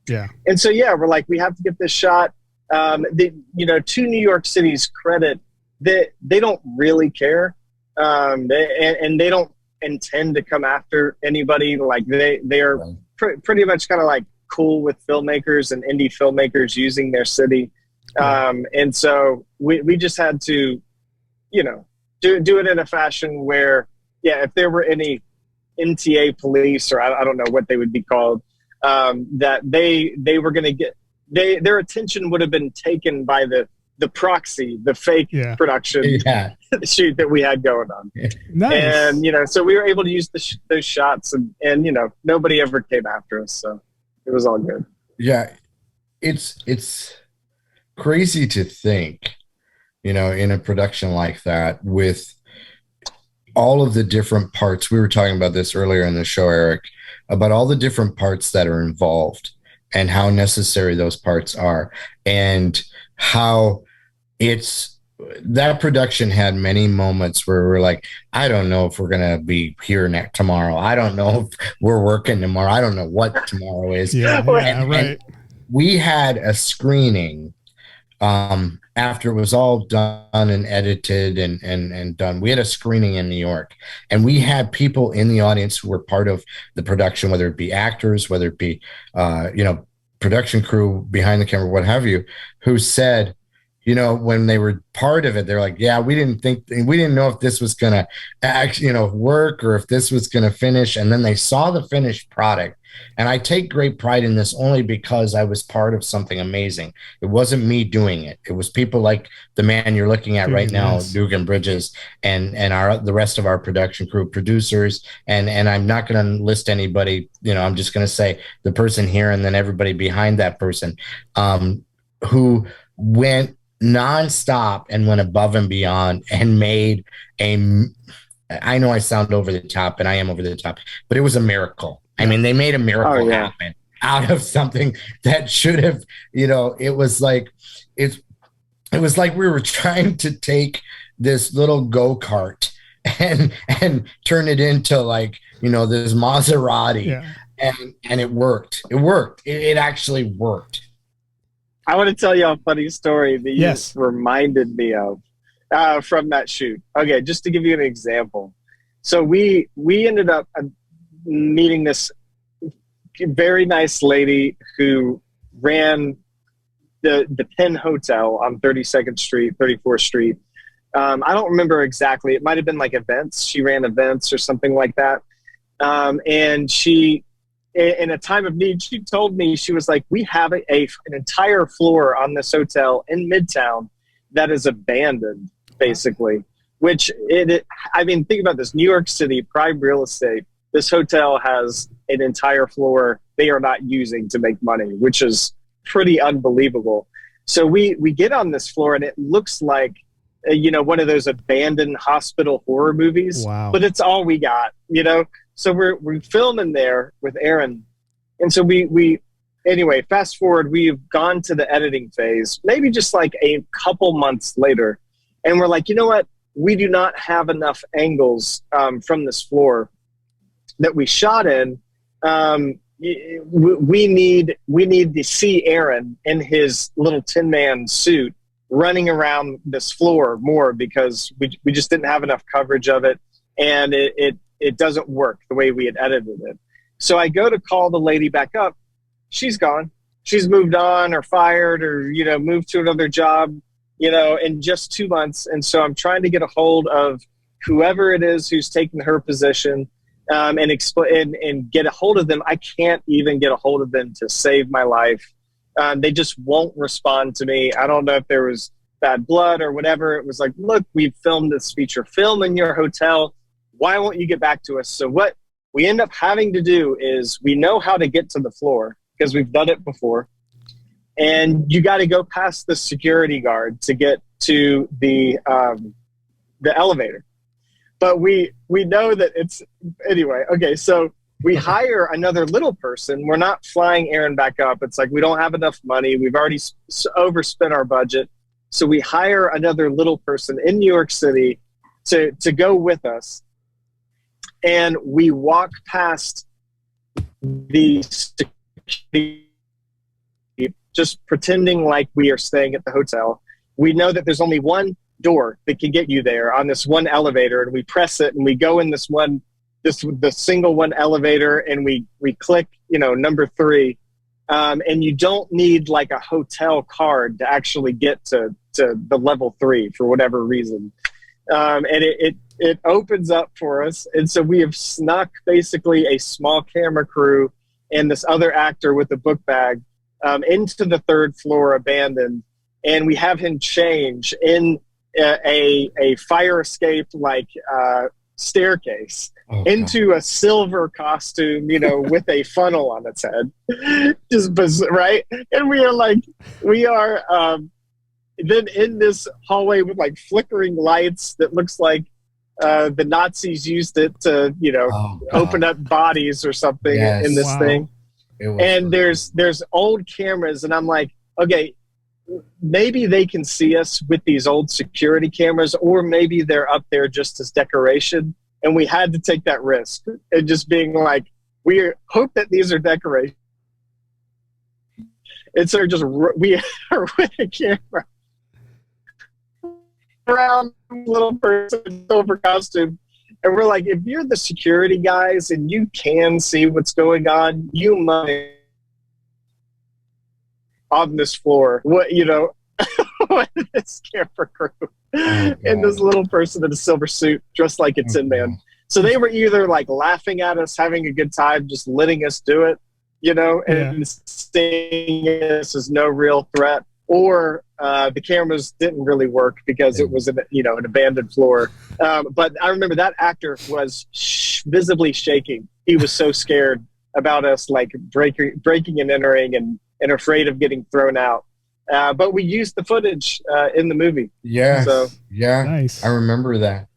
S1: Yeah.
S3: And so, we're like, we have to get this shot. To New York City's credit, they don't really care, and they don't intend to come after anybody. Like they are pretty much kind of like cool with filmmakers and indie filmmakers using their city, and so we just had to, do it in a fashion where, if there were any NTA police, or I don't know what they would be called, that they were going to get, their attention would have been taken by the proxy, the fake production shoot that we had going on.
S1: Nice.
S3: And, so we were able to use those shots, and nobody ever came after us. So it was all good.
S2: Yeah. It's crazy to think, in a production like that, with all of the different parts. We were talking about this earlier in the show, Eric, about all the different parts that are involved and how necessary those parts are, and how that production had many moments where we're like, I don't know if we're going to be here tomorrow. I don't know if we're working tomorrow. I don't know what tomorrow is.
S1: Right.
S2: And we had a screening after it was all done and edited and done. We had a screening in New York, and we had people in the audience who were part of the production, whether it be actors, whether it be, production crew behind the camera, what have you, who said, when they were part of it, they're like, we didn't know if this was going to actually, work, or if this was going to finish. And then they saw the finished product. And I take great pride in this only because I was part of something amazing. It wasn't me doing it. It was people like the man you're looking at right now, Dugan Bridges, and the rest of our production crew, producers. And I'm not going to list anybody, I'm just going to say the person here and then everybody behind that person, who went nonstop and went above and beyond and made I know I sound over the top, and I am over the top, but it was a miracle. I mean, they made a miracle happen out of something that should have, it was like we were trying to take this little go-kart and turn it into like, this Maserati, and it worked. It actually worked.
S3: I want to tell you a funny story that you reminded me of from that shoot. Okay, just to give you an example. So we ended up meeting this very nice lady who ran the Penn Hotel on 32nd Street, 34th Street. I don't remember exactly. It might have been like events. She ran events or something like that. And she, in a time of need, she told me, she was like, we have an entire floor on this hotel in Midtown that is abandoned, basically. Which, think about this. New York City, prime real estate. This hotel has an entire floor they are not using to make money, which is pretty unbelievable. So we get on this floor, and it looks like, one of those abandoned hospital horror movies.
S1: Wow.
S3: But it's all we got, So we're filming there with Aaron. And so anyway, fast forward, we've gone to the editing phase, maybe just like a couple months later. And we're like, you know what? We do not have enough angles from this floor that we shot in. We need to see Aaron in his little Tin Man suit running around this floor more, because we just didn't have enough coverage of it, and it doesn't work the way we had edited it. So I go to call the lady back up. She's gone. She's moved on, or fired, or moved to another job, in just 2 months. And so I'm trying to get a hold of whoever it is who's taking her position, and get a hold of them. I can't even get a hold of them to save my life. They just won't respond to me. I don't know if there was bad blood or whatever. It was like, look, we filmed this feature film in your hotel. Why won't you get back to us? So what we end up having to do is, we know how to get to the floor because we've done it before. And you got to go past the security guard to get to the elevator. But we know that it's, anyway, okay, so we hire another little person. We're not flying Aaron back up. It's like, we don't have enough money. We've already overspent our budget. So we hire another little person in New York City to go with us. And we walk past the security just pretending like we are staying at the hotel. We know that there's only one door that can get you there on this one elevator, and we press it and we go in the single one elevator, and we click, number 3. And you don't need like a hotel card to actually get to the level 3 for whatever reason. And it opens up for us. And so we have snuck basically a small camera crew and this other actor with a book bag into the 3rd floor abandoned. And we have him change in a fire escape staircase into a silver costume, with a funnel on its head. Just right. And we are then in this hallway with like flickering lights that looks like the Nazis used it to, open up bodies or something in this thing. And there's old cameras, and I'm like, okay, maybe they can see us with these old security cameras, or maybe they're up there just as decoration. And we had to take that risk and just being like, we hope that these are decorations. And so we are with a camera around little person over costume. And we're like, if you're the security guys and you can see what's going on, you might on this floor, with this camera crew and this little person in a silver suit dressed like a Tin Man. So they were either like laughing at us, having a good time, just letting us do it, and seeing us as no real threat, or the cameras didn't really work because it was an abandoned floor. But I remember that actor was visibly shaking. He was so scared about us like breaking and entering and afraid of getting thrown out. But we used the footage in the movie.
S2: Yeah.
S3: So
S1: nice.
S2: I remember that.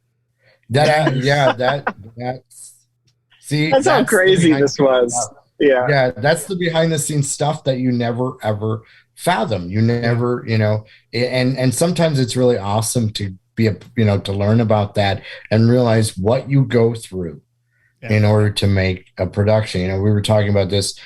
S2: See,
S3: that's how crazy this was.
S2: Yeah. That's the behind the scenes stuff that you never ever fathom. You never, and sometimes it's really awesome to be to learn about that and realize what you go through in order to make a production. We were talking about this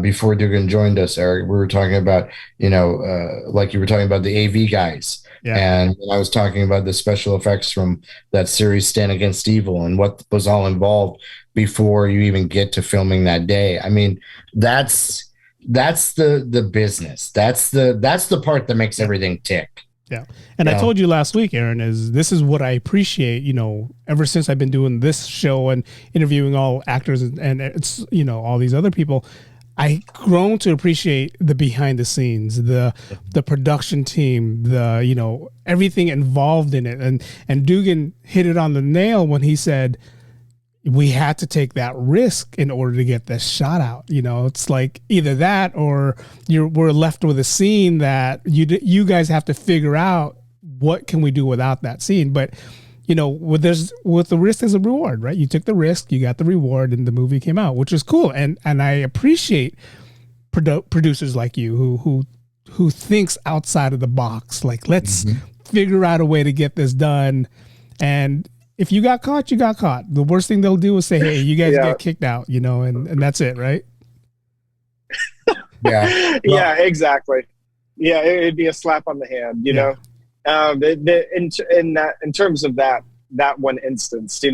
S2: before Dugan joined us, Eric. We were talking about, like you were talking about the AV guys. Yeah. And I was talking about the special effects from that series Stand Against Evil and what was all involved before you even get to filming that day. I mean, that's the business. That's the part that makes everything tick.
S1: Yeah. And I told you last week, Aaron, this is what I appreciate, ever since I've been doing this show and interviewing all actors and it's, all these other people. I grown to appreciate the behind the scenes, the production team, everything involved in it. And Dugan hit it on the nail when he said we had to take that risk in order to get this shot out. It's like either that or we're left with a scene that you guys have to figure out what can we do without that scene. But with the risk as a reward, right? You took the risk, you got the reward, and the movie came out, which is cool. And I appreciate producers like you who thinks outside of the box. Like, let's figure out a way to get this done. And if you got caught, you got caught. The worst thing they'll do is say, "Hey, you guys get kicked out," and that's it, right?
S2: Yeah.
S3: Yeah, exactly. Yeah, it'd be a slap on the hand, in terms of that one instance,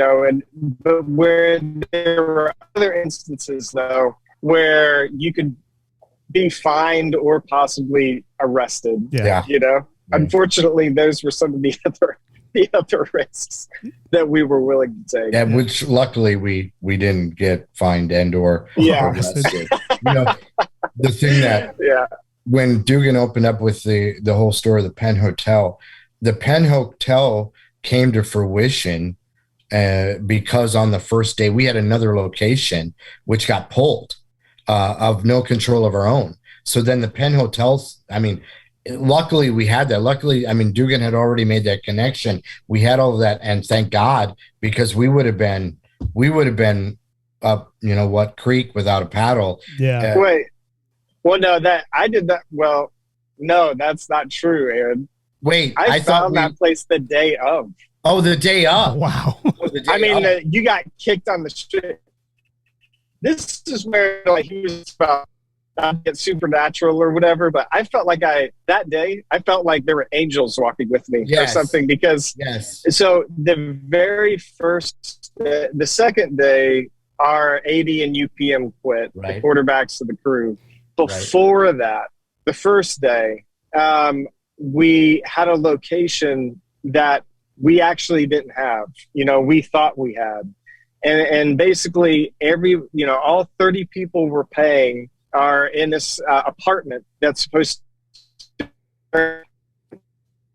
S3: but where there were other instances though where you could be fined or possibly arrested.
S2: Yeah.
S3: Unfortunately, those were some of the other risks that we were willing to take.
S2: Yeah, which luckily we didn't get fined and or arrested. The thing that when Dugan opened up with the whole story of the Penn Hotel came to fruition because on the first day we had another location which got pulled of no control of our own. So then the Penn Hotel, luckily we had that. Luckily, Dugan had already made that connection. We had all of that, and thank God, because we would have been up, creek without a paddle.
S1: Yeah.
S3: Wait. Well, no, that I did that. Well, no, that's not true, Aaron.
S2: Wait,
S3: I found that place the day of.
S2: Oh, the day of.
S1: Wow.
S3: You got kicked on the street. This is where he was about not get supernatural or whatever, but I felt like that day, I felt like there were angels walking with me or something, because so the second day, our AD and UPM quit, the quarterbacks of the crew. Before that, the first day, we had a location that we actually didn't have, we thought we had. And basically all 30 people we're paying are in this apartment that's supposed to,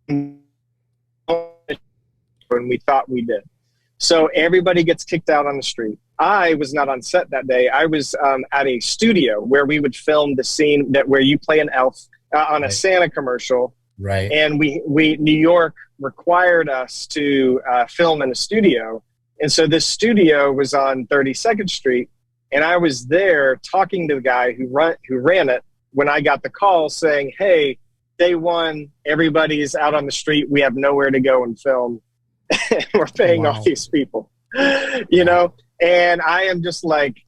S3: when we thought we did. So everybody gets kicked out on the street. I was not on set that day. I was at a studio where we would film the scene where you play an elf on a Santa commercial.
S2: Right.
S3: And New York required us to film in a studio. And so this studio was on 32nd Street. And I was there talking to the guy who ran it when I got the call saying, hey, day one, everybody's out on the street. We have nowhere to go and film. We're paying off these people, know? And I am just like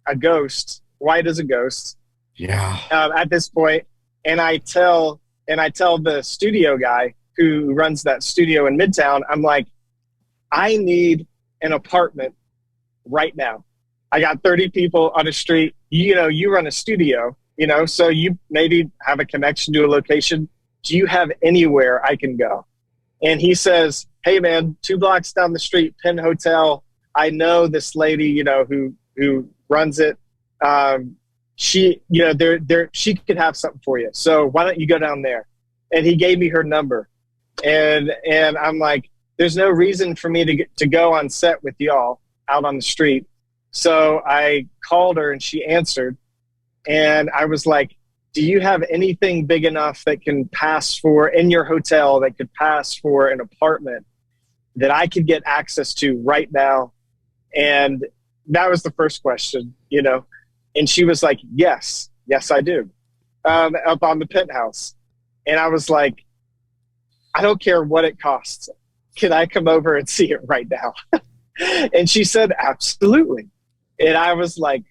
S3: a ghost, white as a ghost.
S2: Yeah.
S3: At this point. And I tell the studio guy who runs that studio in Midtown, I'm like, I need an apartment right now. I got 30 people on the street. You run a studio, so you maybe have a connection to a location. Do you have anywhere I can go? And he says, hey man, 2 blocks down the street, Penn Hotel. I know this lady, who runs it. She could have something for you. So why don't you go down there? And he gave me her number. And I'm like, there's no reason for me to go on set with y'all out on the street. So I called her and she answered. And I was like, do you have anything big enough that can pass for in your hotel that could pass for an apartment that I could get access to right now? And that was the first question, and she was like, yes, I do. Up on the penthouse. And I was like, I don't care what it costs. Can I come over and see it right now? And she said, absolutely. And I was like,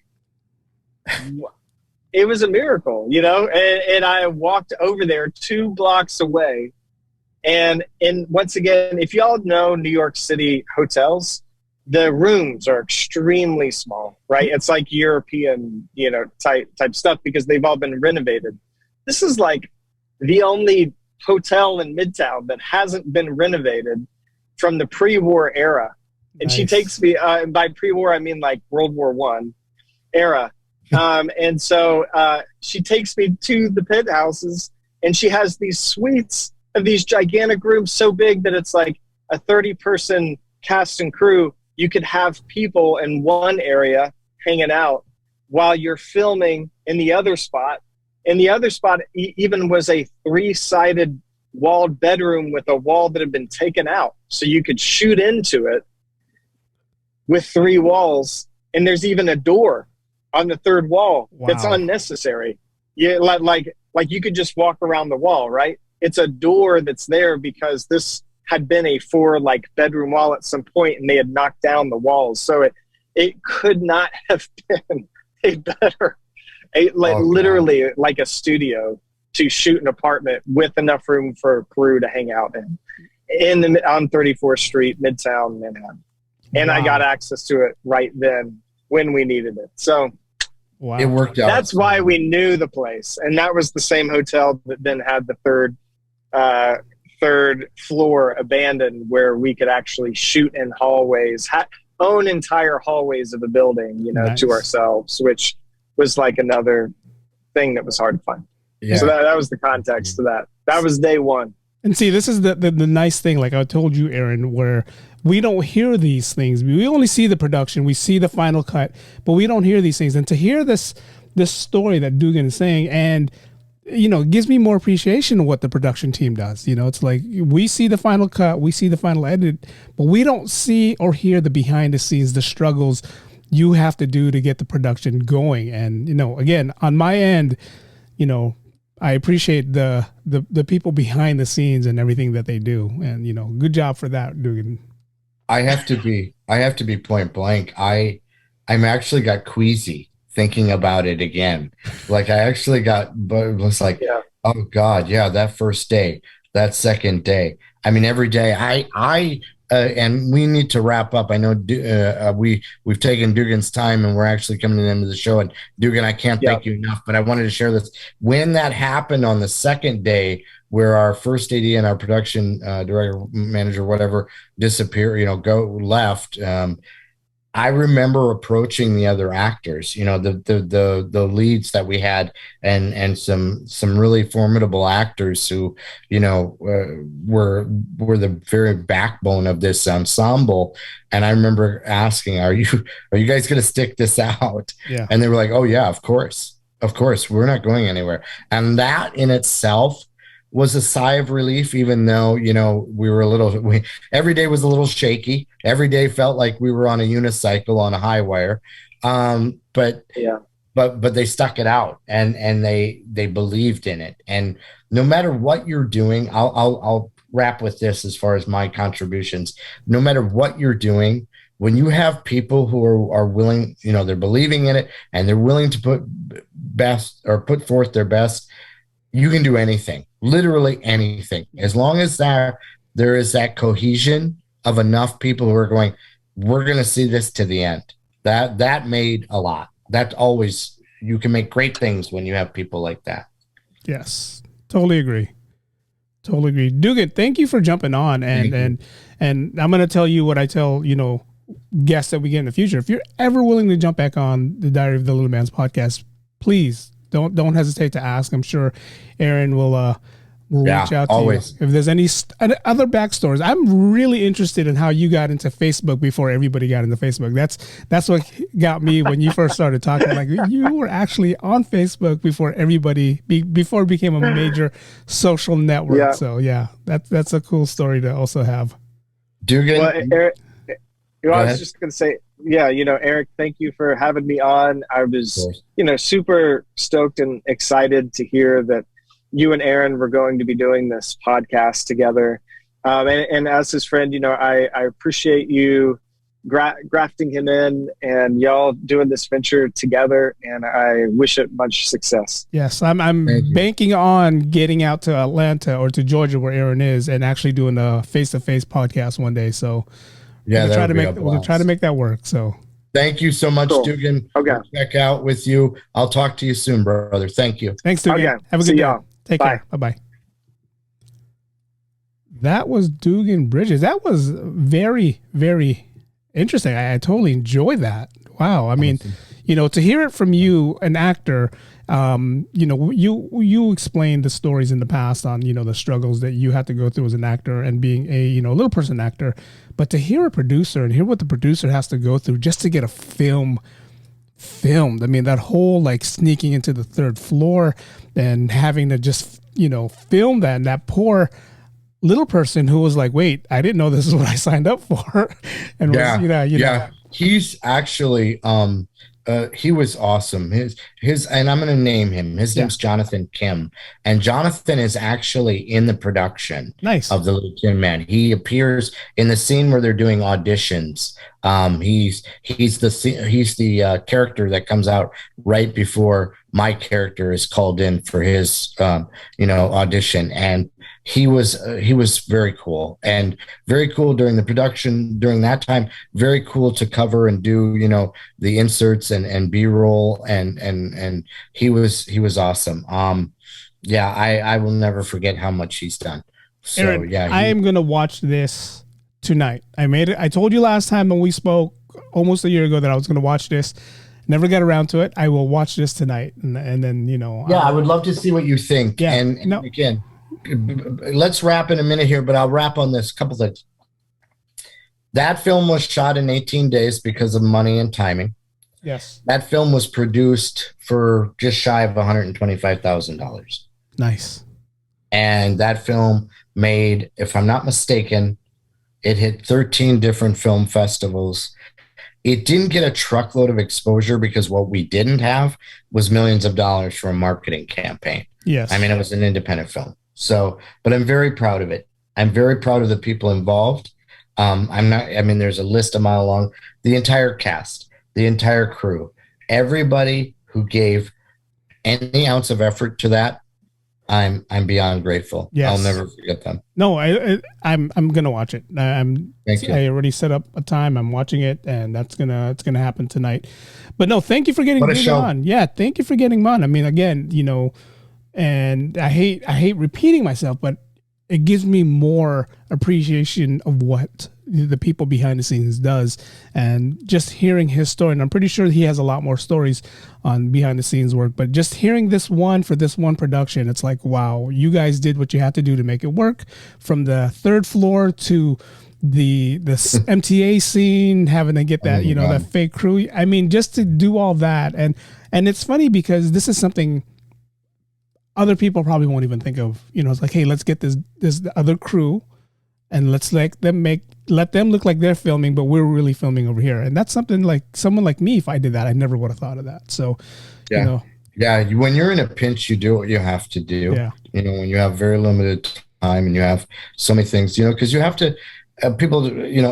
S3: it was a miracle, and I walked over there 2 blocks away. And once again, if y'all know New York City hotels, the rooms are extremely small, right? It's like European, type stuff because they've all been renovated. This is like the only hotel in Midtown that hasn't been renovated from the pre-war era. And She takes me, by pre-war, I mean like World War I era. And so she takes me to the penthouses, and she has these suites of these gigantic rooms so big that it's like a 30-person cast and crew. You could have people in one area hanging out while you're filming in the other spot. And the other spot even was a 3-sided walled bedroom with a wall that had been taken out. So you could shoot into it with 3 walls. And there's even a door on the 3rd wall. That's unnecessary. Yeah, like you could just walk around the wall, right? It's a door that's there because this had been a 4 bedroom wall at some point, and they had knocked down the walls. So it could not have been a better, literally like a studio to shoot an apartment with enough room for a crew to hang out on 34th Street, Midtown Manhattan. And I got access to it right then when we needed it. So
S2: it worked out.
S3: That's why we knew the place. And that was the same hotel that then had the third floor abandoned, where we could actually shoot in hallways, own entire hallways of a building, to ourselves, which was like another thing that was hard to find. Yeah. So that was the context to that. That was day one.
S1: And see, this is the nice thing, like I told you, Aaron, where we don't hear these things. We only see the production, we see the final cut, but we don't hear these things. And to hear this story that Dugan is saying, and it gives me more appreciation of what the production team does. It's like we see the final cut, we see the final edit, but we don't see or hear the behind the scenes, the struggles you have to do to get the production going. And again, on my end, I appreciate the people behind the scenes and everything that they do. And good job for that, Dugan.
S2: I have to be point blank. I'm actually got queasy thinking about it again. Like I actually but it was like, oh God, yeah, that first day, that second day. I mean, every day and we need to wrap up. I know we've taken Dugan's time and we're actually coming to the end of the show. And Dugan, I can't thank you enough, but I wanted to share this. When that happened on the second day, where our first AD and our production director, manager, whatever, disappear, left. I remember approaching the other actors, the leads that we had, and some really formidable actors who, were the very backbone of this ensemble. And I remember asking, "Are you guys going to stick this out?"
S1: Yeah.
S2: And they were like, "Oh yeah, of course, we're not going anywhere." And that in itself was a sigh of relief, even though, we were every day was a little shaky. Every day felt like we were on a unicycle on a high wire. But they stuck it out and they believed in it. And no matter what you're doing, I'll wrap with this as far as my contributions. No matter what you're doing, when you have people who are willing, they're believing in it and they're willing to put forth their best, you can do anything, literally anything, as long as there is that cohesion of enough people who are going, we're going to see this to the end. That made a lot. That always, you can make great things when you have people like that.
S1: Yes, totally agree. Dugan, thank you for jumping on. And I'm going to tell you what I tell, guests that we get in the future. If you're ever willing to jump back on the Diary of the Little Man's podcast, please don't hesitate to ask. I'm sure Aaron will reach out to
S2: always.
S1: You if there's any other backstories. I'm really interested in how you got into Facebook before everybody got into Facebook. That's what got me when you first started talking. Like, you were actually on Facebook before before it became a major social network.
S3: Yeah.
S1: So yeah, that's a cool story to also have.
S2: Dugan,
S3: well, Eric, I was just going to say, Eric, thank you for having me on. I was, super stoked and excited to hear that you and Aaron were going to be doing this podcast together. And as his friend, I appreciate you grafting him in and y'all doing this venture together. And I wish it much success.
S1: Yes, I'm banking on getting out to Atlanta or to Georgia where Aaron is and actually doing a face-to-face podcast one day. So we'll try to make that work. So
S2: thank you so much,
S3: cool.
S2: Dugan.
S3: Okay.
S2: We'll check out with you. I'll talk to you soon, brother. Thank you.
S1: Thanks, Dugan.
S3: Okay.
S1: Have a good day. Take
S3: Bye.
S1: care. Bye-bye. That was Dugan Bridges. That was very, very interesting. I totally enjoyed that. Wow. I mean, to hear it from you, an actor, you explained the stories in the past on, the struggles that you had to go through as an actor and being a, little person actor, but to hear a producer and hear what the producer has to go through just to get a film filmed. I mean, that whole like sneaking into the third floor and having to just, film that, and that poor little person who was like, wait, I didn't know this is what I signed up for. And
S2: he's actually, he was awesome. His, and I'm going to name him. His name's Jonathan Kim, and Jonathan is actually in the production of The Little Tin Man. He appears in the scene where they're doing auditions. He's the character that comes out right before my character is called in for his audition, and he was very cool during the production during that time. Very cool to cover and do the inserts and B-roll and he was awesome. I will never forget how much he's done. So
S1: Aaron, I am gonna watch this tonight. I told you last time when we spoke almost a year ago that I was gonna watch this. Never got around to it. I will watch this tonight and then I
S2: would love to see what you think.
S1: Yeah,
S2: and again, let's wrap in a minute here, but I'll wrap on this couple things. That film was shot in 18 days because of money and timing.
S1: Yes.
S2: That film was produced for just shy of $125,000.
S1: Nice.
S2: And that film made, if I'm not mistaken, it hit 13 different film festivals. It didn't get a truckload of exposure because what we didn't have was millions of dollars for a marketing campaign.
S1: Yes.
S2: I mean, it was an independent film. So, but I'm very proud of it. I'm very proud of the people involved. There's a list a mile long, the entire cast, the entire crew, everybody who gave any ounce of effort to that, I'm beyond grateful.
S1: Yes.
S2: I'll never forget them.
S1: No, I'm gonna watch it.
S2: Thank you.
S1: I already set up a time. I'm watching it, and it's gonna happen tonight. But no, thank you for getting me on. Yeah, thank you for getting me on. I mean, again, and I hate repeating myself, but it gives me more appreciation of what the people behind the scenes does, and just hearing his story. And I'm pretty sure he has a lot more stories on behind the scenes work, but just hearing this one for this one production, it's like, wow, you guys did what you had to do to make it work, from the third floor to the MTA scene, having to get that, that fake crew. I mean, just to do all that. And it's funny because this is something other people probably won't even think of. It's like, hey, let's get this other crew and let's let them look like they're filming, but we're really filming over here. And that's something like someone like me, if I did that, I never would have thought of that. So,
S2: yeah. When you're in a pinch, you do what you have to do.
S1: Yeah.
S2: When you have very limited time and you have so many things, because you have to, people,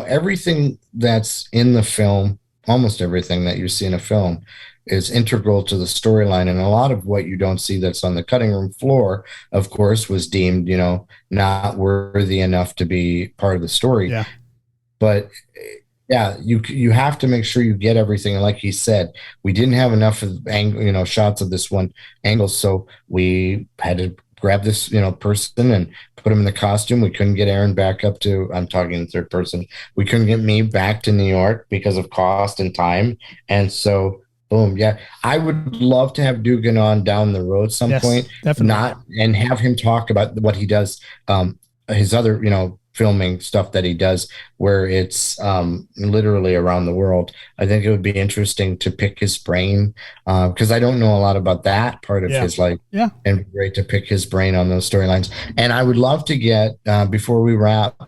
S2: everything that's in the film, almost everything that you see in a film is integral to the storyline. And a lot of what you don't see that's on the cutting room floor, of course, was deemed, not worthy enough to be part of the story.
S1: Yeah.
S2: But yeah, you have to make sure you get everything. And like he said, we didn't have enough of shots of this one angle. So we had to grab this, person and put him in the costume. We couldn't get Aaron back up to, I'm talking in third person. We couldn't get me back to New York because of cost and time. And so boom. Yeah. I would love to have Dugan on down the road some point,
S1: definitely.
S2: And have him talk about what he does, his other, filming stuff that he does where it's literally around the world. I think it would be interesting to pick his brain because I don't know a lot about that part of his life.
S1: Yeah.
S2: And great to pick his brain on those storylines. And I would love to get, before we wrap,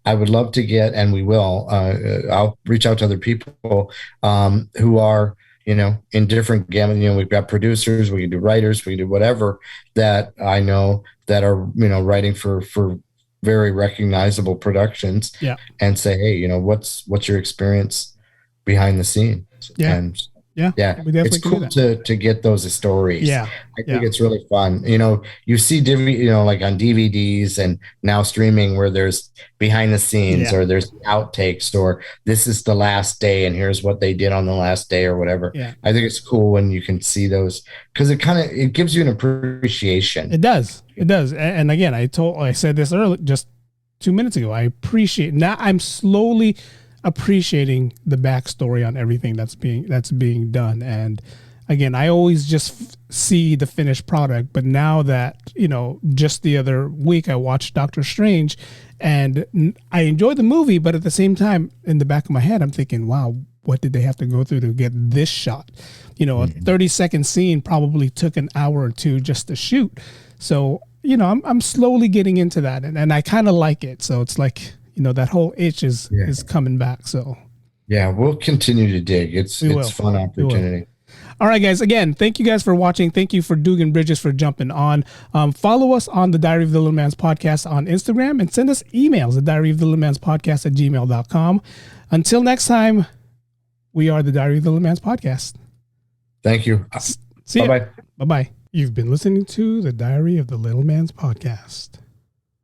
S2: I would love to get, and we will, I'll reach out to other people who are, in different gamut. We've got producers, we can do writers, we can do whatever that I know that are, writing for very recognizable productions.
S1: Yeah.
S2: And say, hey, what's your experience behind the scenes?
S1: Yeah.
S2: And
S1: yeah,
S2: it's cool to get those stories.
S1: Yeah.
S2: I think it's really fun. You see, like on DVDs and now streaming where there's behind the scenes or there's outtakes or this is the last day and here's what they did on the last day or whatever.
S1: Yeah.
S2: I think it's cool when you can see those because it gives you an appreciation.
S1: It does. And again, I said this earlier, just 2 minutes ago. I appreciate now. I'm slowly appreciating the backstory on everything that's being done. And again, I always just see the finished product, but now that, just the other week I watched Doctor Strange and I enjoyed the movie, but at the same time in the back of my head, I'm thinking, wow, what did they have to go through to get this shot? A 30-second scene probably took an hour or two just to shoot. So, I'm slowly getting into that and I kind of like it. So it's like, that whole itch is coming back. So
S2: yeah, we'll continue to dig. It's fun opportunity.
S1: All right, guys. Again, thank you guys for watching. Thank you for Dugan Bridges for jumping on. Follow us on the Diary of the Little Man's Podcast on Instagram and send us emails at diaryofthelittlemanspodcast at gmail.com. Until next time, we are the Diary of the Little Man's Podcast.
S2: Thank you.
S1: See you.
S2: Bye-bye.
S1: Bye-bye. You've been listening to the Diary of the Little Man's Podcast.